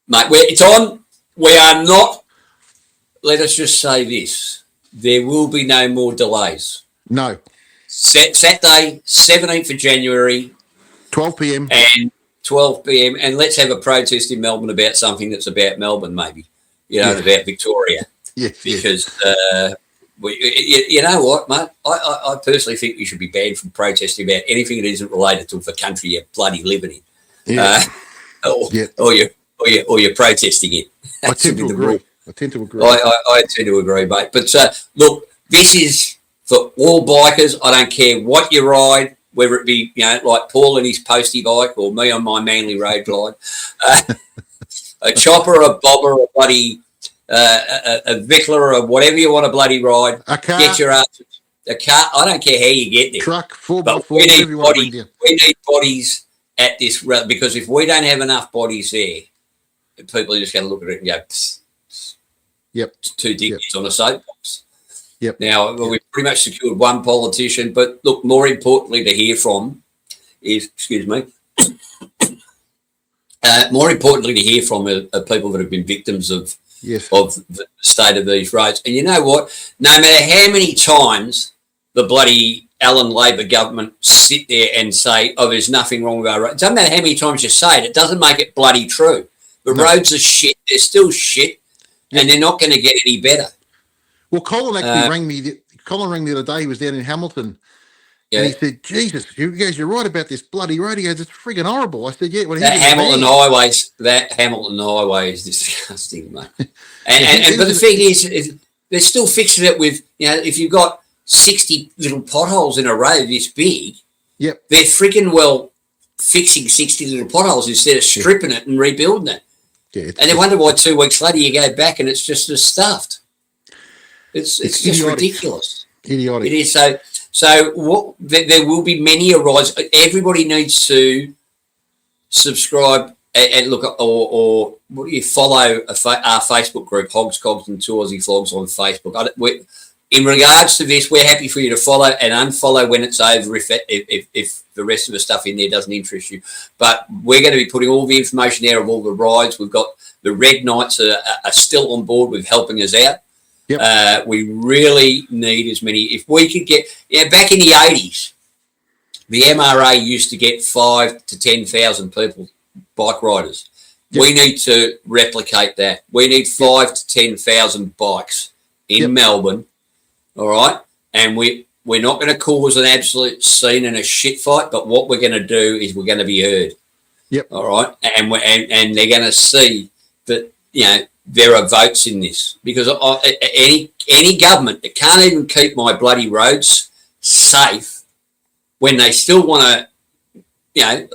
B: Mate, it's on. We are not. Let us just say this: there will be no more delays.
A: No.
B: Saturday, 17th of January,
A: 12 p.m.
B: and 12 p.m. And let's have a protest in Melbourne about something that's about Melbourne, maybe. About Victoria.
A: Yes.
B: Because you know what, mate? I personally think we should be banned from protesting about anything that isn't related to the country you're bloody living in.
A: Yeah.
B: Or you're protesting it.
A: I tend to agree. I tend to
B: agree, mate. But look, this is for all bikers. I don't care what you ride, whether it be like Paul and his postie bike, or me on my Manly Road glide, a chopper, a bobber, a bloody a Vickler, or whatever you want to bloody ride.
A: A car.
B: Get your ass. A car. I don't care how you get there.
A: Truck, 4x4.
B: We need bodies at this, because if we don't have enough bodies there, people are just going to look at it and go, psst, psst.
A: Yep.
B: Two dickies on a soapbox.
A: Yep.
B: Now, we've pretty much secured one politician, but look, more importantly to hear from is, more importantly to hear from are people that have been victims of the state of these roads. And you know what? No matter how many times the bloody Allen Labor government sit there and say, oh, there's nothing wrong with our roads. It doesn't matter how many times you say it. It doesn't make it bloody true. The roads are shit. They're still shit, and they're not going to get any better.
A: Well, Colin actually rang me. Colin rang the other day. He was down in Hamilton, and he said, "Jesus, you guys, you're right about this bloody road." He goes, "It's frigging horrible." I said, "Yeah." Well,
B: that Hamilton Highway is disgusting, mate. and but the thing is, they're still fixing it with if you've got 60 little potholes in a road this big,
A: they're
B: freaking well fixing 60 little potholes instead of stripping it and rebuilding it.
A: Yeah,
B: and they wonder why 2 weeks later you go back and it's just as stuffed. It's just ridiculous.
A: Idiotic.
B: It is. So what? There will be many a rise. Everybody needs to subscribe and look or what do you follow our Facebook group, Hogs, Cogs, and Two Aussie Flogs on Facebook. In regards to this, we're happy for you to follow and unfollow when it's over if the rest of the stuff in there doesn't interest you. But we're going to be putting all the information there of all the rides. We've got the Red Knights are still on board with helping us out.
A: Yep.
B: We really need as many. If we could get, back in the 80s, the MRA used to get 5,000 to 10,000 people, bike riders. Yep. We need to replicate that. We need 5,000 to 10,000 bikes in Melbourne. All right, and we're not going to cause an absolute scene and a shit fight, but what we're going to do is we're going to be heard.
A: Yep.
B: All right, and they're going to see that there are votes in this, because any government that can't even keep my bloody roads safe when they still want to,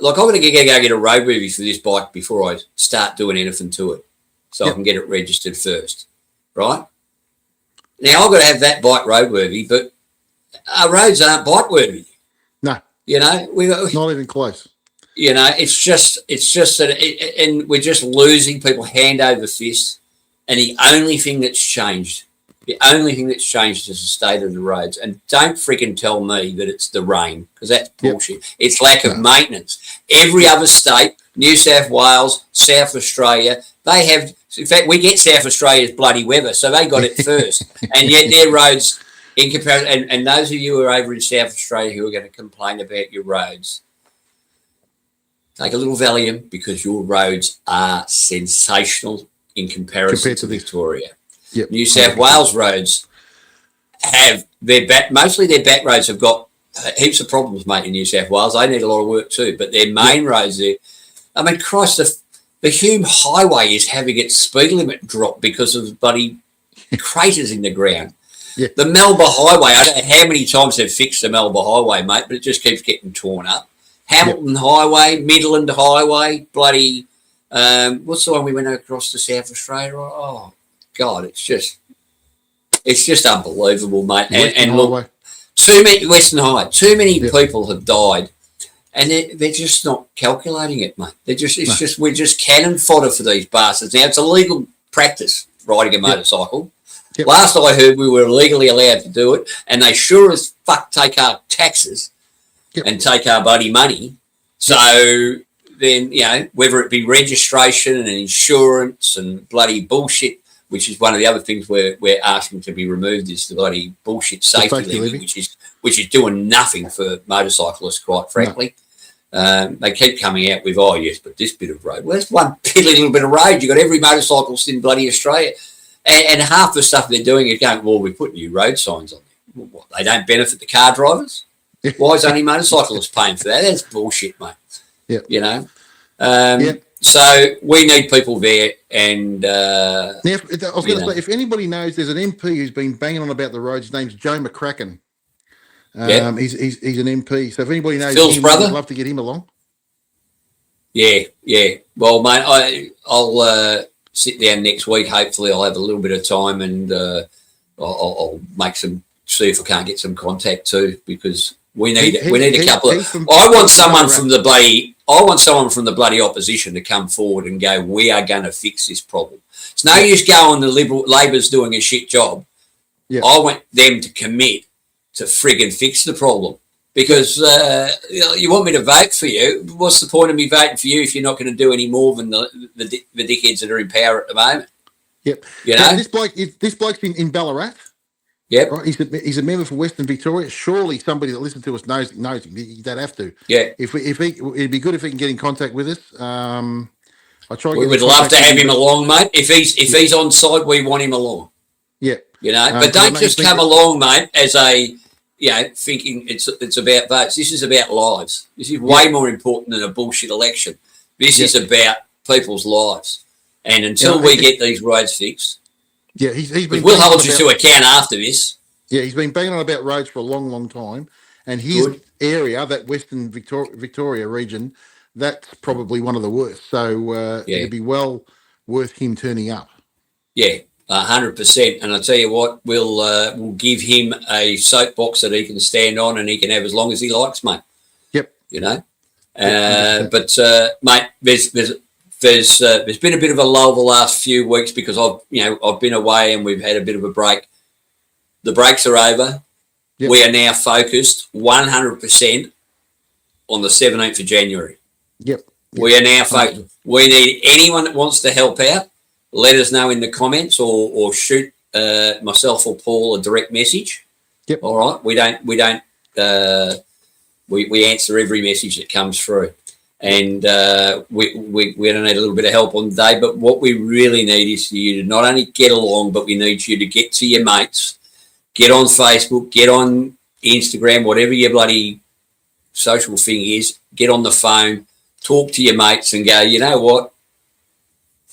B: like I'm going to go get a road review for this bike before I start doing anything to it, so I can get it registered first, right? Now, I've got to have that bike roadworthy, but our roads aren't bike worthy.
A: No, not even close.
B: It's just that, and we're just losing people hand over fist. And the only thing that's changed is the state of the roads. And don't freaking tell me that it's the rain, because that's bullshit. Yep. It's lack of maintenance. Every other state, New South Wales, South Australia, they have. In fact, we get South Australia's bloody weather, so they got it first. And yet their roads, in comparison, and those of you who are over in South Australia who are going to complain about your roads, take a little Valium, because your roads are sensational in comparison to Victoria.
A: Yep.
B: New South Wales roads have mostly their back roads have got heaps of problems, mate, in New South Wales. They need a lot of work too, but their main roads there, I mean, Christ, the Hume Highway is having its speed limit dropped because of bloody craters in the ground.
A: Yeah.
B: The Melba Highway, I don't know how many times they've fixed the Melba Highway, mate, but it just keeps getting torn up. Hamilton Highway, Midland Highway, bloody, what's the one we went across to South Australia? Oh, God, it's just unbelievable, mate. And look, Western Highway, too many people have died, and they're just not calculating it, mate. We're just cannon fodder for these bastards. Now, it's a legal practice riding a motorcycle. Yep. Last I heard, we were legally allowed to do it, and they sure as fuck take our taxes and take our bloody money. So then, whether it be registration and insurance and bloody bullshit, which is one of the other things we're asking to be removed, is the bloody bullshit safety levy, which is doing nothing for motorcyclists, quite frankly. No. They keep coming out with, oh, yes, but this bit of road. Well, that's one piddly little bit of road. You've got every motorcyclist in bloody Australia. And half the stuff they're doing is going, well, we put new road signs on there. Well, they don't benefit the car drivers? Why is only motorcyclists paying for that? That's bullshit, mate.
A: Yeah.
B: So we need people there. And
A: now, I was going to say, if anybody knows, there's an MP who's been banging on about the roads. His name's Joe McCracken. He's an MP. So if anybody knows
B: Phil's
A: him,
B: brother,
A: I'd love to get him along.
B: Yeah. Well, mate, I'll sit down next week. Hopefully, I'll have a little bit of time, and I'll make see if I can't get some contact too, because we need a couple of. I want someone from the bloody opposition to come forward and go, we are going to fix this problem. It's no use going, the Labor's doing a shit job. Yeah. I want them to commit to friggin' fix the problem, because you want me to vote for you. What's the point of me voting for you if you're not going to do any more than the dickheads that are in power at the moment?
A: Yep. Now, this bloke's in Ballarat.
B: Yep.
A: Right? He's a member for Western Victoria. Surely somebody that listens to us knows him. They'd have to.
B: Yeah.
A: It'd be good if he can get in contact with us.
B: We would love to have him along, mate. If he's on side, we want him along.
A: Yeah.
B: But don't just come along, mate, as a thinking it's about votes. This is about lives. This is way more important than a bullshit election. This is about people's lives. And until we get these roads fixed, we'll hold you to account after this.
A: Yeah, he's been banging on about roads for a long, long time. And his area, that Western Victoria region, that's probably one of the worst. So it'd be well worth him turning up. Yeah,
B: 100%. And I tell you what, we'll give him a soapbox that he can stand on, and he can have as long as he likes, mate.
A: Yep.
B: But mate, there's been a bit of a lull the last few weeks because I've been away and we've had a bit of a break. The breaks are over. Yep. We are now focused 100% on the 17th of January.
A: Yep.
B: We are now focused. We need anyone that wants to help out. Let us know in the comments or shoot myself or Paul a direct message.
A: Yep.
B: All right. We answer every message that comes through, and we don't need a little bit of help on the day. But what we really need is for you to not only get along, but we need you to get to your mates, get on Facebook, get on Instagram, whatever your bloody social thing is. Get on the phone, talk to your mates, and go. You know what?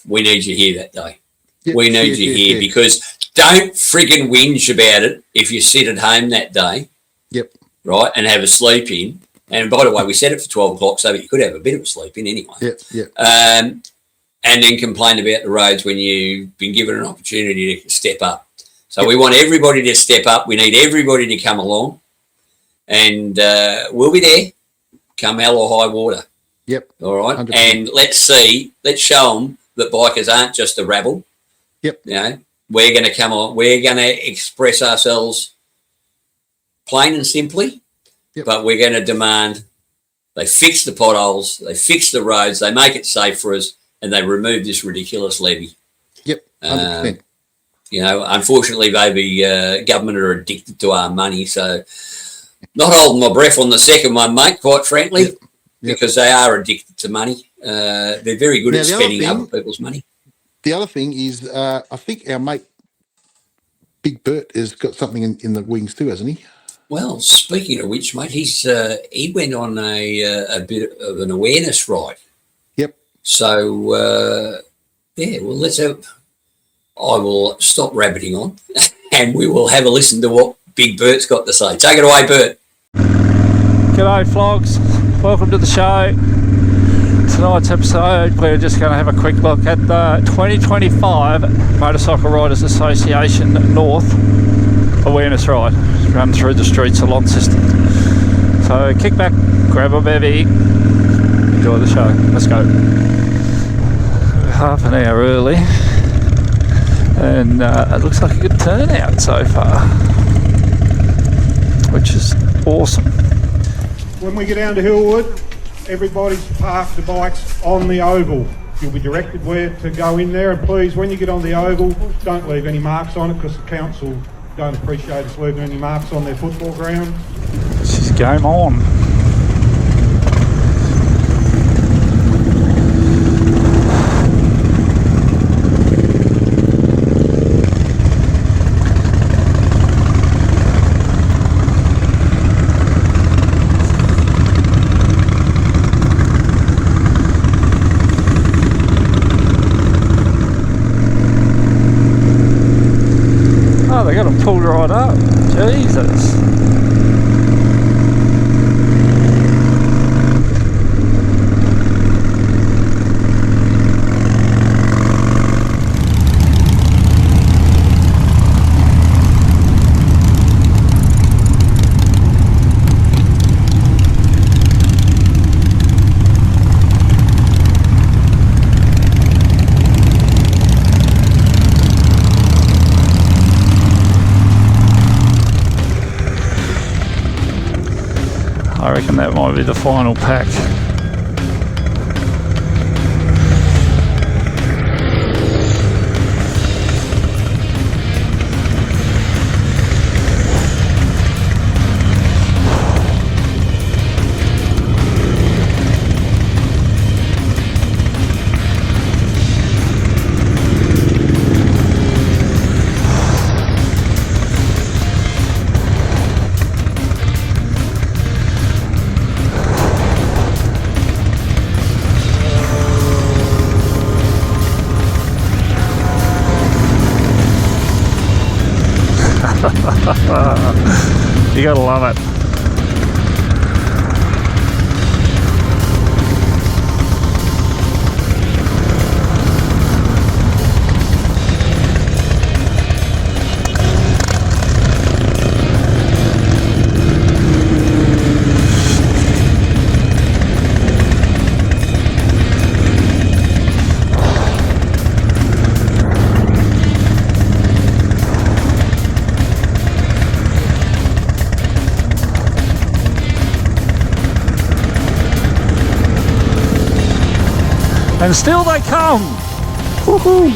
B: We need you here that day. Yep, we need you here because don't friggin' whinge about it if you sit at home that day.
A: Yep.
B: Right, and have a sleep in. And by the way, we set it for 12 o'clock so that you could have a bit of a sleep in anyway.
A: Yep.
B: And then complain about the roads when you've been given an opportunity to step up. So we want everybody to step up. We need everybody to come along. and we'll be there come hell or high water.
A: Yep.
B: All right.
A: 100%.
B: And let's show them that bikers aren't just a rabble.
A: Yep.
B: You know, we're going to come on. We're going to express ourselves plain and simply, but we're going to demand they fix the potholes, they fix the roads, they make it safe for us, and they remove this ridiculous levy.
A: Yep. 100%.
B: You know, unfortunately, the government are addicted to our money, so not holding my breath on the second one, mate, quite frankly, because they are addicted to money. They're very good at spending other people's money.
A: The other thing is, I think our mate Big Bert has got something in the wings too, hasn't he?
B: Well, speaking of which, mate, he went on a bit of an awareness ride.
A: Yep.
B: So, well, let's have... I will stop rabbiting on and we will have a listen to what Big Bert's got to say. Take it away, Bert.
C: G'day, Flogs. Welcome to the show. Tonight's episode, we're just going to have a quick look at the 2025 Motorcycle Riders Association North Awareness Ride. Run through the streets of Launceston. So kick back, grab a bevy, enjoy the show. Let's go. Half an hour early. And it looks like a good turnout so far, which is awesome.
D: When we get down to Hillwood, everybody's parked the bikes on the oval. You'll be directed where to go in there, and please, when you get on the oval, don't leave any marks on it, because the council don't appreciate us leaving any marks on their football ground.
C: This is game on. They got them pulled right up. Jesus. I reckon that might be the final pack. You gotta love it. And still they come. Woohoo!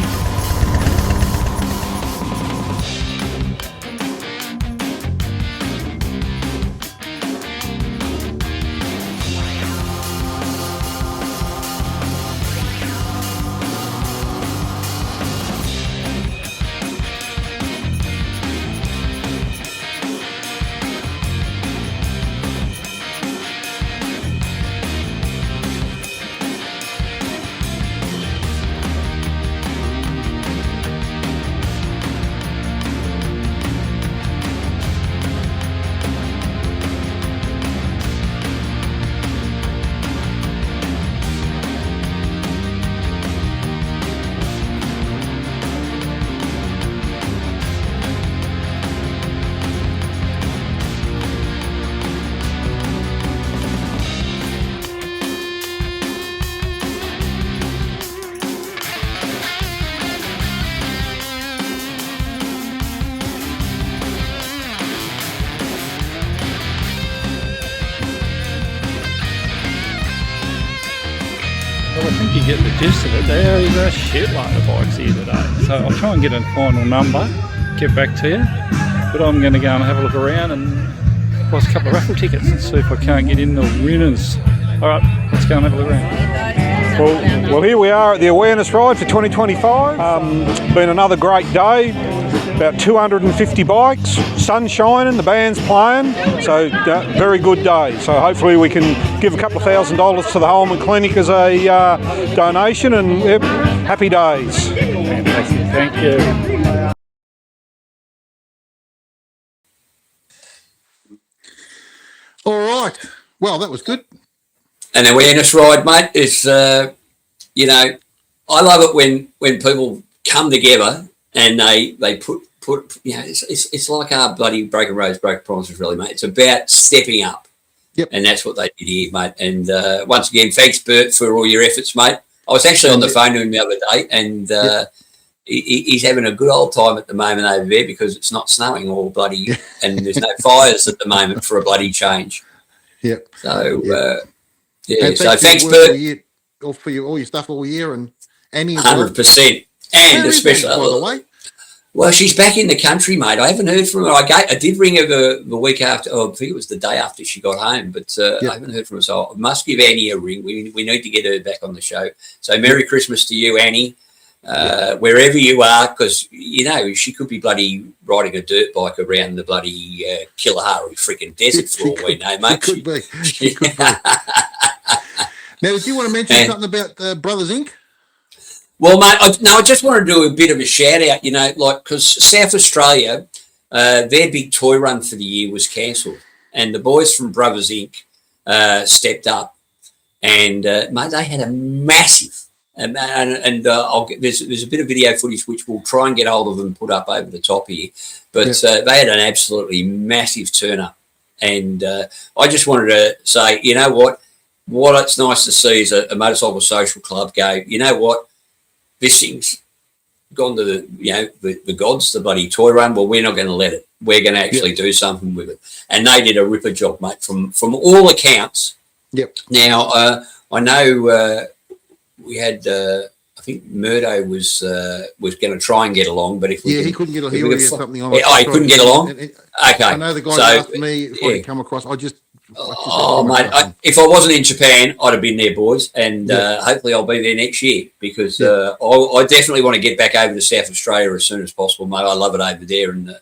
C: you get the gist of it, there is a shitload of bikes here today. So I'll try and get a final number, get back to you. But I'm going to go and have a look around and price a couple of raffle tickets and see if I can't get in the winners. All right, let's go and have a look around. Well, here we are at the awareness ride for 2025. It's been another great day. About 250 bikes, sun shining, the band's playing, so very good day. So hopefully we can give a couple of $1,000 to the Holman Clinic as a donation, and yep, happy days. Fantastic, thank you.
A: All right, well, that was good.
B: An awareness ride, mate, is, you know, I love it when people come together and they put you know, it's like our bloody Broken Roads, Broken Promises, really, mate. It's about stepping up.
A: Yep.
B: And that's what they did here, mate. And once again, thanks, Bert, for all your efforts, mate. I was actually on the phone to him the other day, and he's having a good old time at the moment over there because it's not snowing all bloody, and there's no fires at the moment for a bloody change.
A: Yep.
B: So,
A: so
B: thanks, Bert.
A: For all your stuff all year, and Annie.
B: 100%. And especially,
A: by the way.
B: Well, she's back in the country, mate. I haven't heard from her. I did ring her the week after, I think it was the day after she got home, but I haven't heard from her. So I must give Annie a ring. We need to get her back on the show. So Merry Christmas to you, Annie, wherever you are, because, you know, she could be bloody riding a dirt bike around the bloody Kalahari freaking desert for all we know, mate.
A: She could be. She could be. Now, did you want to mention something about Brothers Inc.?
B: Well, mate, I just want to do a bit of a shout out, you know, like, because South Australia, their big toy run for the year was cancelled, and the boys from Brothers Inc. Stepped up, and mate, they had a massive, and there's a bit of video footage which we'll try and get hold of and put up over the top here, but they had an absolutely massive turn up, and I just wanted to say, you know what it's nice to see is a motorcycle social club go, you know what. This thing's gone to the gods, the bloody toy run. Well, we're not going to let it. We're going to actually do something with it. And they did a ripper job, mate, from all accounts.
A: Yep.
B: Now, I know we had, I think Murdo was going to try and get along, but if we
A: he couldn't get along. He had something on.
B: He couldn't get along? Okay.
A: I know the guy asked me if I could come across.
B: Mate, if I wasn't in Japan, I'd have been there, boys, and hopefully I'll be there next year because I definitely want to get back over to South Australia as soon as possible, mate. I love it over there, and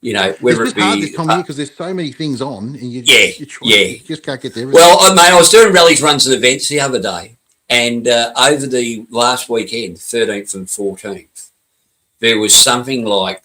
B: you know, whether it be
A: hard this time of year because there's so many things on, and you just can't get there.
B: Well, mate, I was doing rallies, runs, and events the other day, and over the last weekend, 13th and 14th, there was something like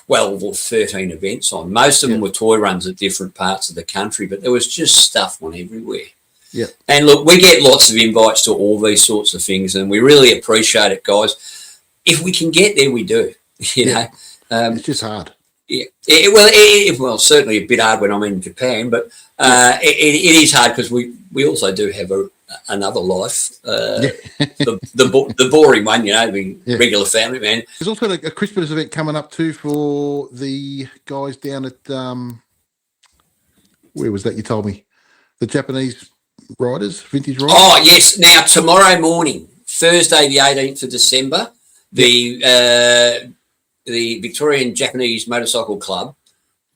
B: 12 or 13 events on. Most of them were toy runs at different parts of the country, but there was just stuff on everywhere.
A: Yeah.
B: And look, we get lots of invites to all these sorts of things, and we really appreciate it, guys. If we can get there, we do. You know,
A: it's just hard.
B: Yeah. Well, certainly a bit hard when I'm in Japan, but it is hard because we also do have another life, the boring one, you know, the regular family man.
A: There's also a Christmas event coming up too for the guys down at where was that? You told me the Japanese riders, vintage riders.
B: Oh yes! Now tomorrow morning, Thursday, the 18th of December, the Victorian Japanese Motorcycle Club,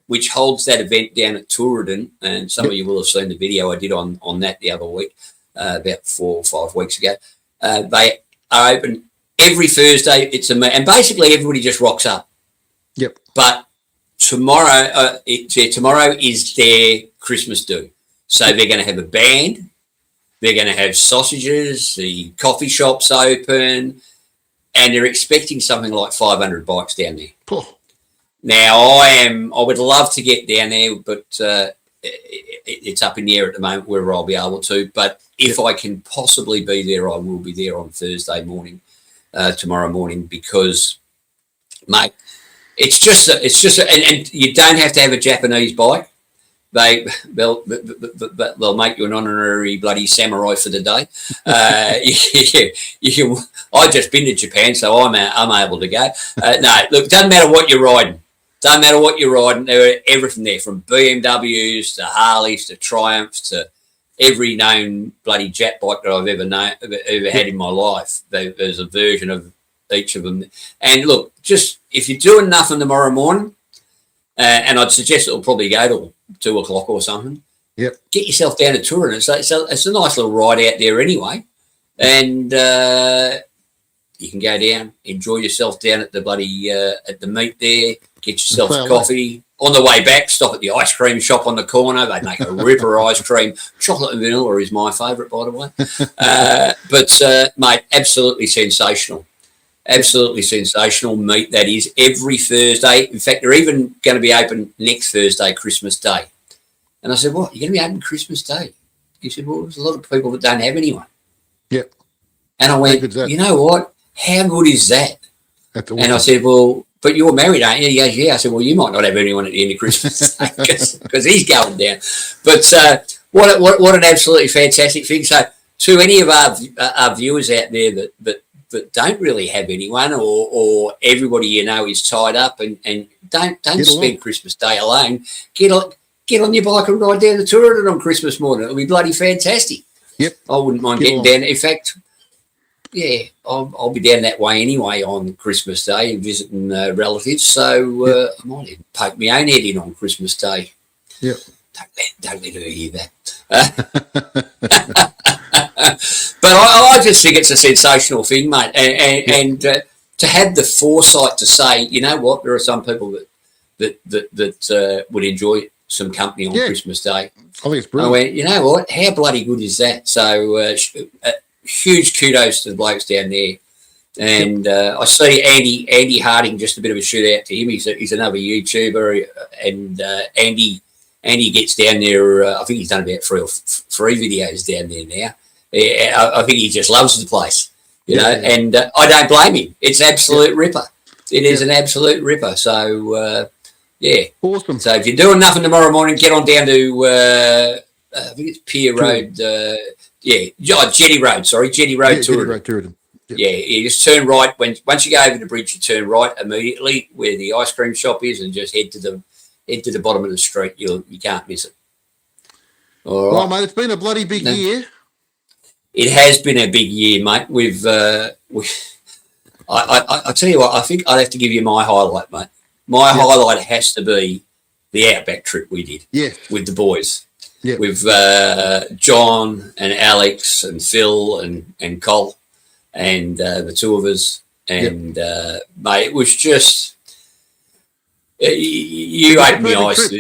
B: which holds that event down at Tooradin, and some of you will have seen the video I did on that the other week. About 4 or 5 weeks ago. They are open every Thursday. And basically everybody just rocks up.
A: Yep.
B: But tomorrow, tomorrow is their Christmas do. So they're going to have a band. They're going to have sausages. The coffee shop's open, and they're expecting something like 500 bikes down there.
A: Oh.
B: Now I would love to get down there, but it's up in the air at the moment whether I'll be able to, but if I can possibly be there, I will be there on Thursday morning, tomorrow morning, because, mate, it's just and you don't have to have a Japanese bike. They'll make you an honorary bloody samurai for the day. I've just been to Japan, so I'm able to go. No, look, it doesn't matter what you're riding. Don't matter what you're riding. There are everything there, from BMWs to Harleys to Triumphs to every known bloody jet bike that I've ever had in my life. There's a version of each of them. And look, just if you're doing nothing tomorrow morning, and I'd suggest it'll probably go till 2 o'clock or something.
A: Yep. Get
B: yourself down to Turin. It's a nice little ride out there anyway, and you can go down, enjoy yourself down at the bloody at the meet there. Get yourself a coffee. On the way back, stop at the ice cream shop on the corner. They make a ripper ice cream. Chocolate and vanilla is my favourite, by the way. But mate, absolutely sensational. Absolutely sensational meet that is every Thursday. In fact, they're even going to be open next Thursday, Christmas Day. And I said, what, you're going to be open Christmas Day? He said, well, there's a lot of people that don't have anyone.
A: Yep.
B: And I went, you know what? How good is that?
A: Awesome.
B: And I said, well, but you're married, aren't you? He goes, yeah. I said, well, you might not have anyone at the end of Christmas Day because he's going down. But what an absolutely fantastic thing. So to any of our viewers out there that don't really have anyone or everybody you know is tied up and don't spend Christmas Day alone, get on your bike and ride down to Turin on Christmas morning. It'll be bloody fantastic.
A: Yep.
B: I wouldn't mind getting down. In fact, yeah, I'll be down that way anyway on Christmas Day visiting relatives. So I might even poke my own head in on Christmas Day.
A: Yep.
B: Don't let her hear that. But I just think it's a sensational thing, mate. And to have the foresight to say, you know what, there are some people that would enjoy some company on Christmas Day.
A: I think it's brilliant.
B: I went, you know what, how bloody good is that? So huge kudos to the blokes down there. And I see Andy Harding, just a bit of a shout out to him. He's another YouTuber, and Andy gets down there. I think he's done about three videos down there now. I think he just loves the place, you know, and I don't blame him. It's absolute ripper. It is an absolute ripper. So,
A: awesome.
B: So if you're doing nothing tomorrow morning, get on down to I think it's Pier Road. Jetty Road. Sorry, Jetty Road.
A: Jetty Road, Turin.
B: Yep. Yeah, you just turn right. Once you go over the bridge, you turn right immediately where the ice cream shop is, and just head to the bottom of the street. You can't miss it. All right.
A: Well, mate, it's been a bloody big year.
B: It has been a big year, mate. I tell you what, I think I'd have to give you my highlight, mate. My highlight has to be the Outback trip we did with the boys. Yeah. With John and Alex and Phil and Cole and the two of us. And, mate, it was just... You opened my eyes.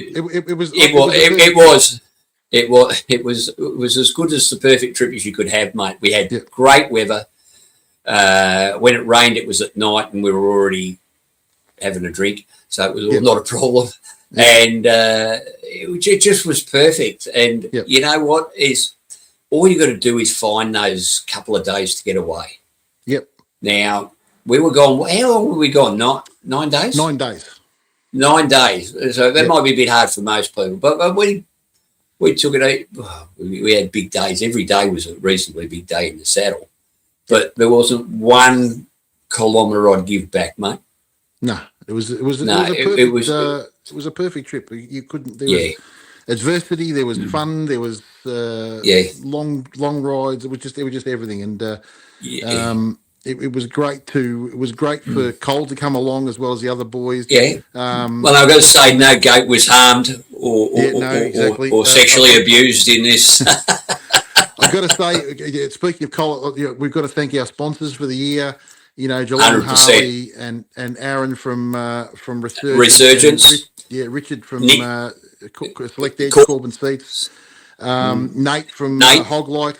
B: It was as good as the perfect trip as you could have, mate. We had great weather. When it rained, it was at night, and we were already having a drink, so it was not a problem. And it just was perfect. And you know what? Is all you got to do is find those couple of days to get away.
A: Yep.
B: Now we were gone. How long were we gone? 9 days.
A: 9 days.
B: 9 days. So that might be a bit hard for most people, but we took it. We had big days. Every day was a reasonably big day in the saddle, but there wasn't 1 kilometre I'd give back, mate.
A: No, it was a perfect trip. You couldn't. There was adversity. There was fun. There was long rides. It was just everything, and it was great for Cole to come along as well as the other boys. Yeah.
B: Well, I've got to say, no goat was harmed or sexually abused in this.
A: I've got to say, speaking of Cole, we've got to thank our sponsors for the year. You know, Geelong Harley and Aaron from Resurgence. Richard from Select Edge, Corbin Seats. Nate from Hoglight.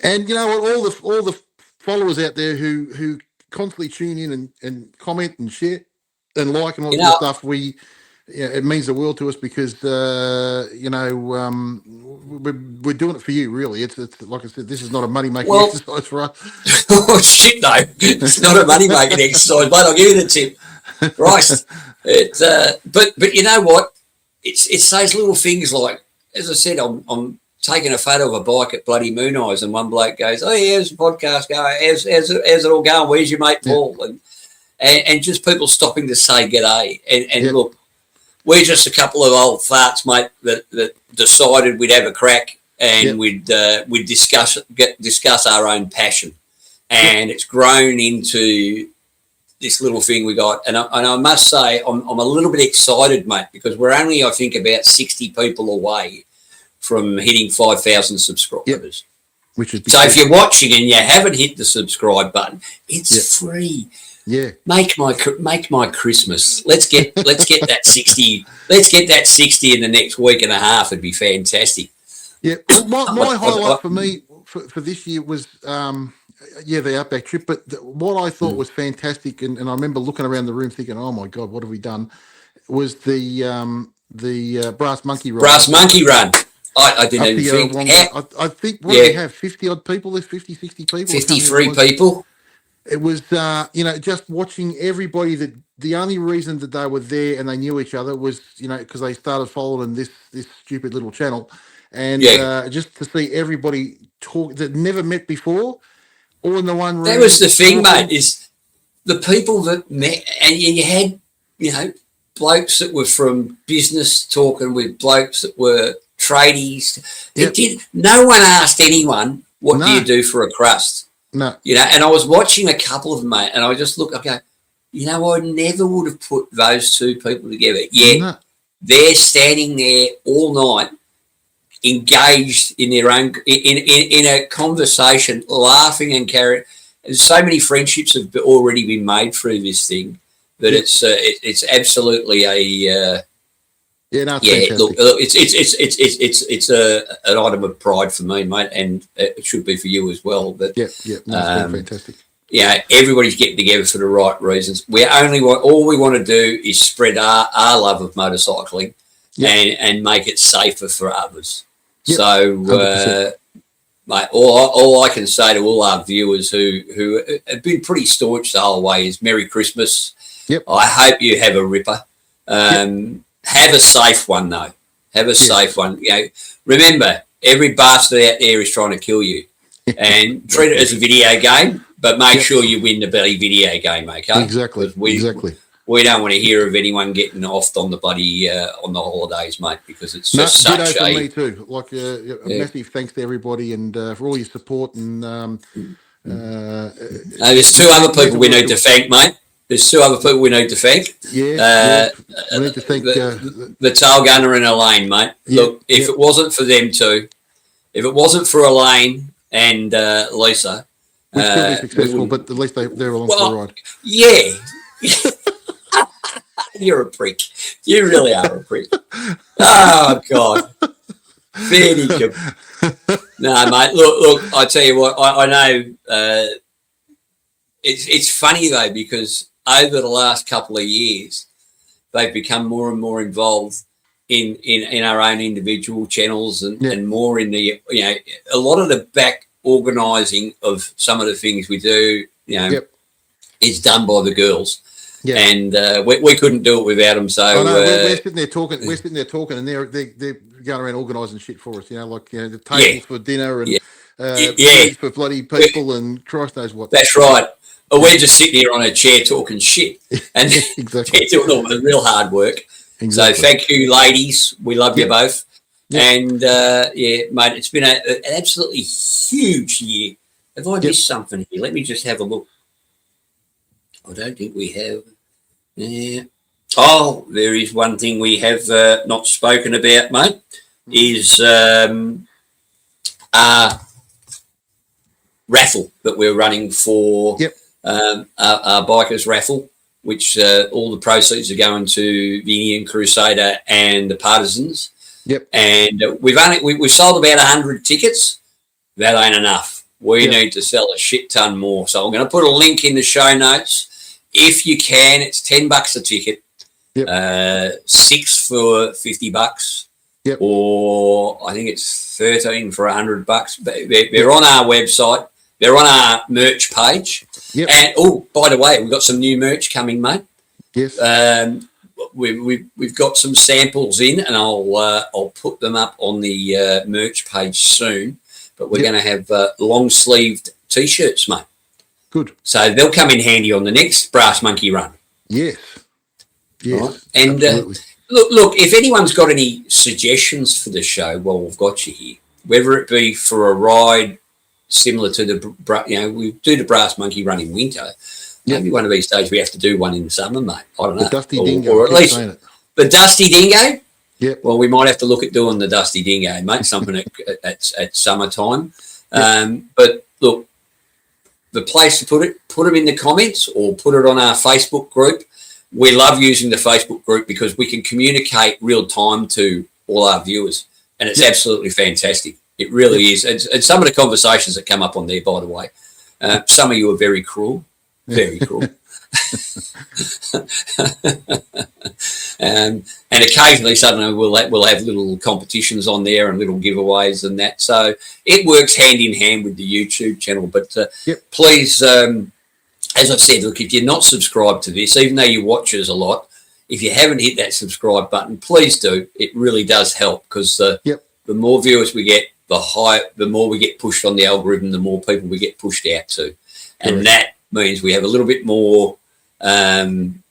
A: And you know what, all the followers out there who constantly tune in and comment and share and like and all that stuff, it means the world to us because we're doing it for you. Really, it's like I said, this is not a money making exercise for us.
B: Oh shit, no, it's not a money making exercise, mate. I'll give you the tip. Christ, but you know what? It's those little things like, as I said, I'm taking a photo of a bike at bloody Mooneyes, and one bloke goes, "Oh yeah, how's the podcast going? How's it all going? Where's your mate Paul?" And just people stopping to say g'day. And look, we're just a couple of old farts, mate, that decided we'd have a crack and we'd discuss our own passion, and it's grown into this little thing we got. And I must say, I'm a little bit excited, mate, because we're only, I think, about 60 people away from hitting 5,000 subscribers.
A: Which is
B: so if you're watching and you haven't hit the subscribe button, it's free.
A: Yeah,
B: make my Christmas. Let's get that 60. Let's get that 60 in the next week and a half. It'd be fantastic.
A: Yeah, well, my highlight for me for this year was the Outback trip. But what I thought was fantastic, and I remember looking around the room thinking, "Oh my God, what have we done?" Was the Brass Monkey Run.
B: Brass Monkey Run. I didn't even think.
A: I think what do we have? 50 odd people. There's 50, 60 people.
B: 53 people.
A: It was, just watching everybody. That the only reason that they were there and they knew each other was, because they started following this stupid little channel, and just to see everybody talk that never met before, all in the one room.
B: That was the thing, mate. Is the people that met, and you had, blokes that were from business talking with blokes that were tradies. No one asked anyone, what do you do for a crust?
A: No.
B: And I was watching a couple of them, mate, and I just looked, I go, I never would have put those two people together. Yet they're standing there all night, engaged in their own, in a conversation, laughing and carrying. There's so many friendships have already been made through this thing that it's absolutely a
A: fantastic.
B: Look, it's an item of pride for me, mate, and it should be for you as well. But
A: it's been fantastic.
B: Everybody's getting together for the right reasons. All we want to do is spread our love of motorcycling and make it safer for others. So, mate, all I can say to all our viewers who have been pretty staunch the whole way is Merry Christmas. I hope you have a ripper. Have a safe one, though. Have a safe one. Remember, every bastard out there is trying to kill you, and treat it as a video game. But make sure you win the bloody video game, okay?
A: Exactly.
B: We don't want to hear of anyone getting offed on the bloody on the holidays, mate, because it's just such
A: for me too. Like a massive thanks to everybody and for all your support and.
B: There's two other people we need to thank, mate. There's two other people we need to thank.
A: We need to thank
B: the tail gunner and Elaine, mate. Look, if it wasn't for them two, if it wasn't for Elaine and Lisa,
A: we'd still be successful. But at least they're along for the ride.
B: Yeah, you're a prick. You really are a prick. Oh God, very good. No, mate. Look. I tell you what. I know. It's funny though, because over the last couple of years, they've become more and more involved in our own individual channels and more in the, a lot of the back organising of some of the things we do, is done by the girls. Yeah. And we couldn't do it without them. So
A: we're sitting there talking. We're sitting there talking, and they're going around organising shit for us. The tables for dinner and food for bloody people and Christ knows what.
B: That's right. We're just sitting here on a chair talking shit, and they're doing all the real hard work. Exactly. So thank you, ladies. We love you both. And mate, it's been an absolutely huge year. Have I missed something here? Let me just have a look. I don't think we have. Oh, there is one thing we have not spoken about, mate, is our raffle that we're running for our bikers raffle, which all the proceeds are going to the Indian Crusader and the Partisans.
A: Yep.
B: And we've sold about 100 tickets. That ain't enough. We need to sell a shit ton more. So I'm going to put a link in the show notes. If you can, it's $10 a ticket. Yep. 6 for $50.
A: Yep.
B: Or I think it's 13 for $100. But they're on our website. They're on our merch page.
A: Yep.
B: And by the way, we've got some new merch coming, mate.
A: Yes.
B: We've got some samples in, and I'll put them up on the merch page soon. But we're going to have long sleeved t-shirts, mate.
A: Good.
B: So they'll come in handy on the next Brass Monkey Run.
A: Yes. Yes.
B: Right? And look, if anyone's got any suggestions for the show, well, we've got you here. whether it be for a ride similar to we do the Brass Monkey Run in winter. Maybe one of these days we have to do one in the summer, mate. I don't know.
A: The Dusty Dingo.
B: Or at least the Dusty Dingo.
A: Yep.
B: Well, we might have to look at doing the Dusty Dingo, mate, something at summertime. But look, the place to put them in the comments or put it on our Facebook group. We love using the Facebook group because we can communicate real time to all our viewers, and it's absolutely fantastic. It really is. And some of the conversations that come up on there, by the way, some of you are very cruel, very cruel. And occasionally, suddenly, we'll have little competitions on there and little giveaways and that. So it works hand in hand with the YouTube channel. But please, as I've said, look, if you're not subscribed to this, even though you watch us a lot, if you haven't hit that subscribe button, please do. It really does help because the more viewers we get, the more we get pushed on the algorithm, the more people we get pushed out to. And that means we have a little bit more, when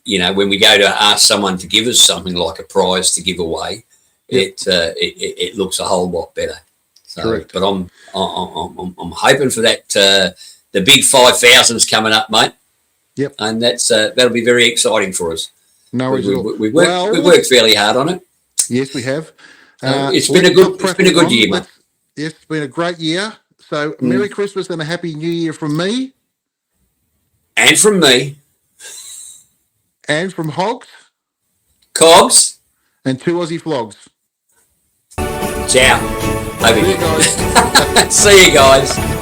B: we go to ask someone to give us something like a prize to give away, it looks a whole lot better. So,
A: correct.
B: But I'm hoping for that. The big 5,000's coming up, mate.
A: Yep.
B: And that'll be very exciting for us.
A: No worries at all.
B: We've worked fairly hard on it.
A: Yes, we have.
B: It's been a good year, mate.
A: Yes, it's been a great year. So Merry Christmas and a Happy New Year from me.
B: And from me.
A: And from Hogs.
B: Cogs.
A: And Two Aussie Flogs.
B: Ciao.
A: See you guys.
B: See you guys.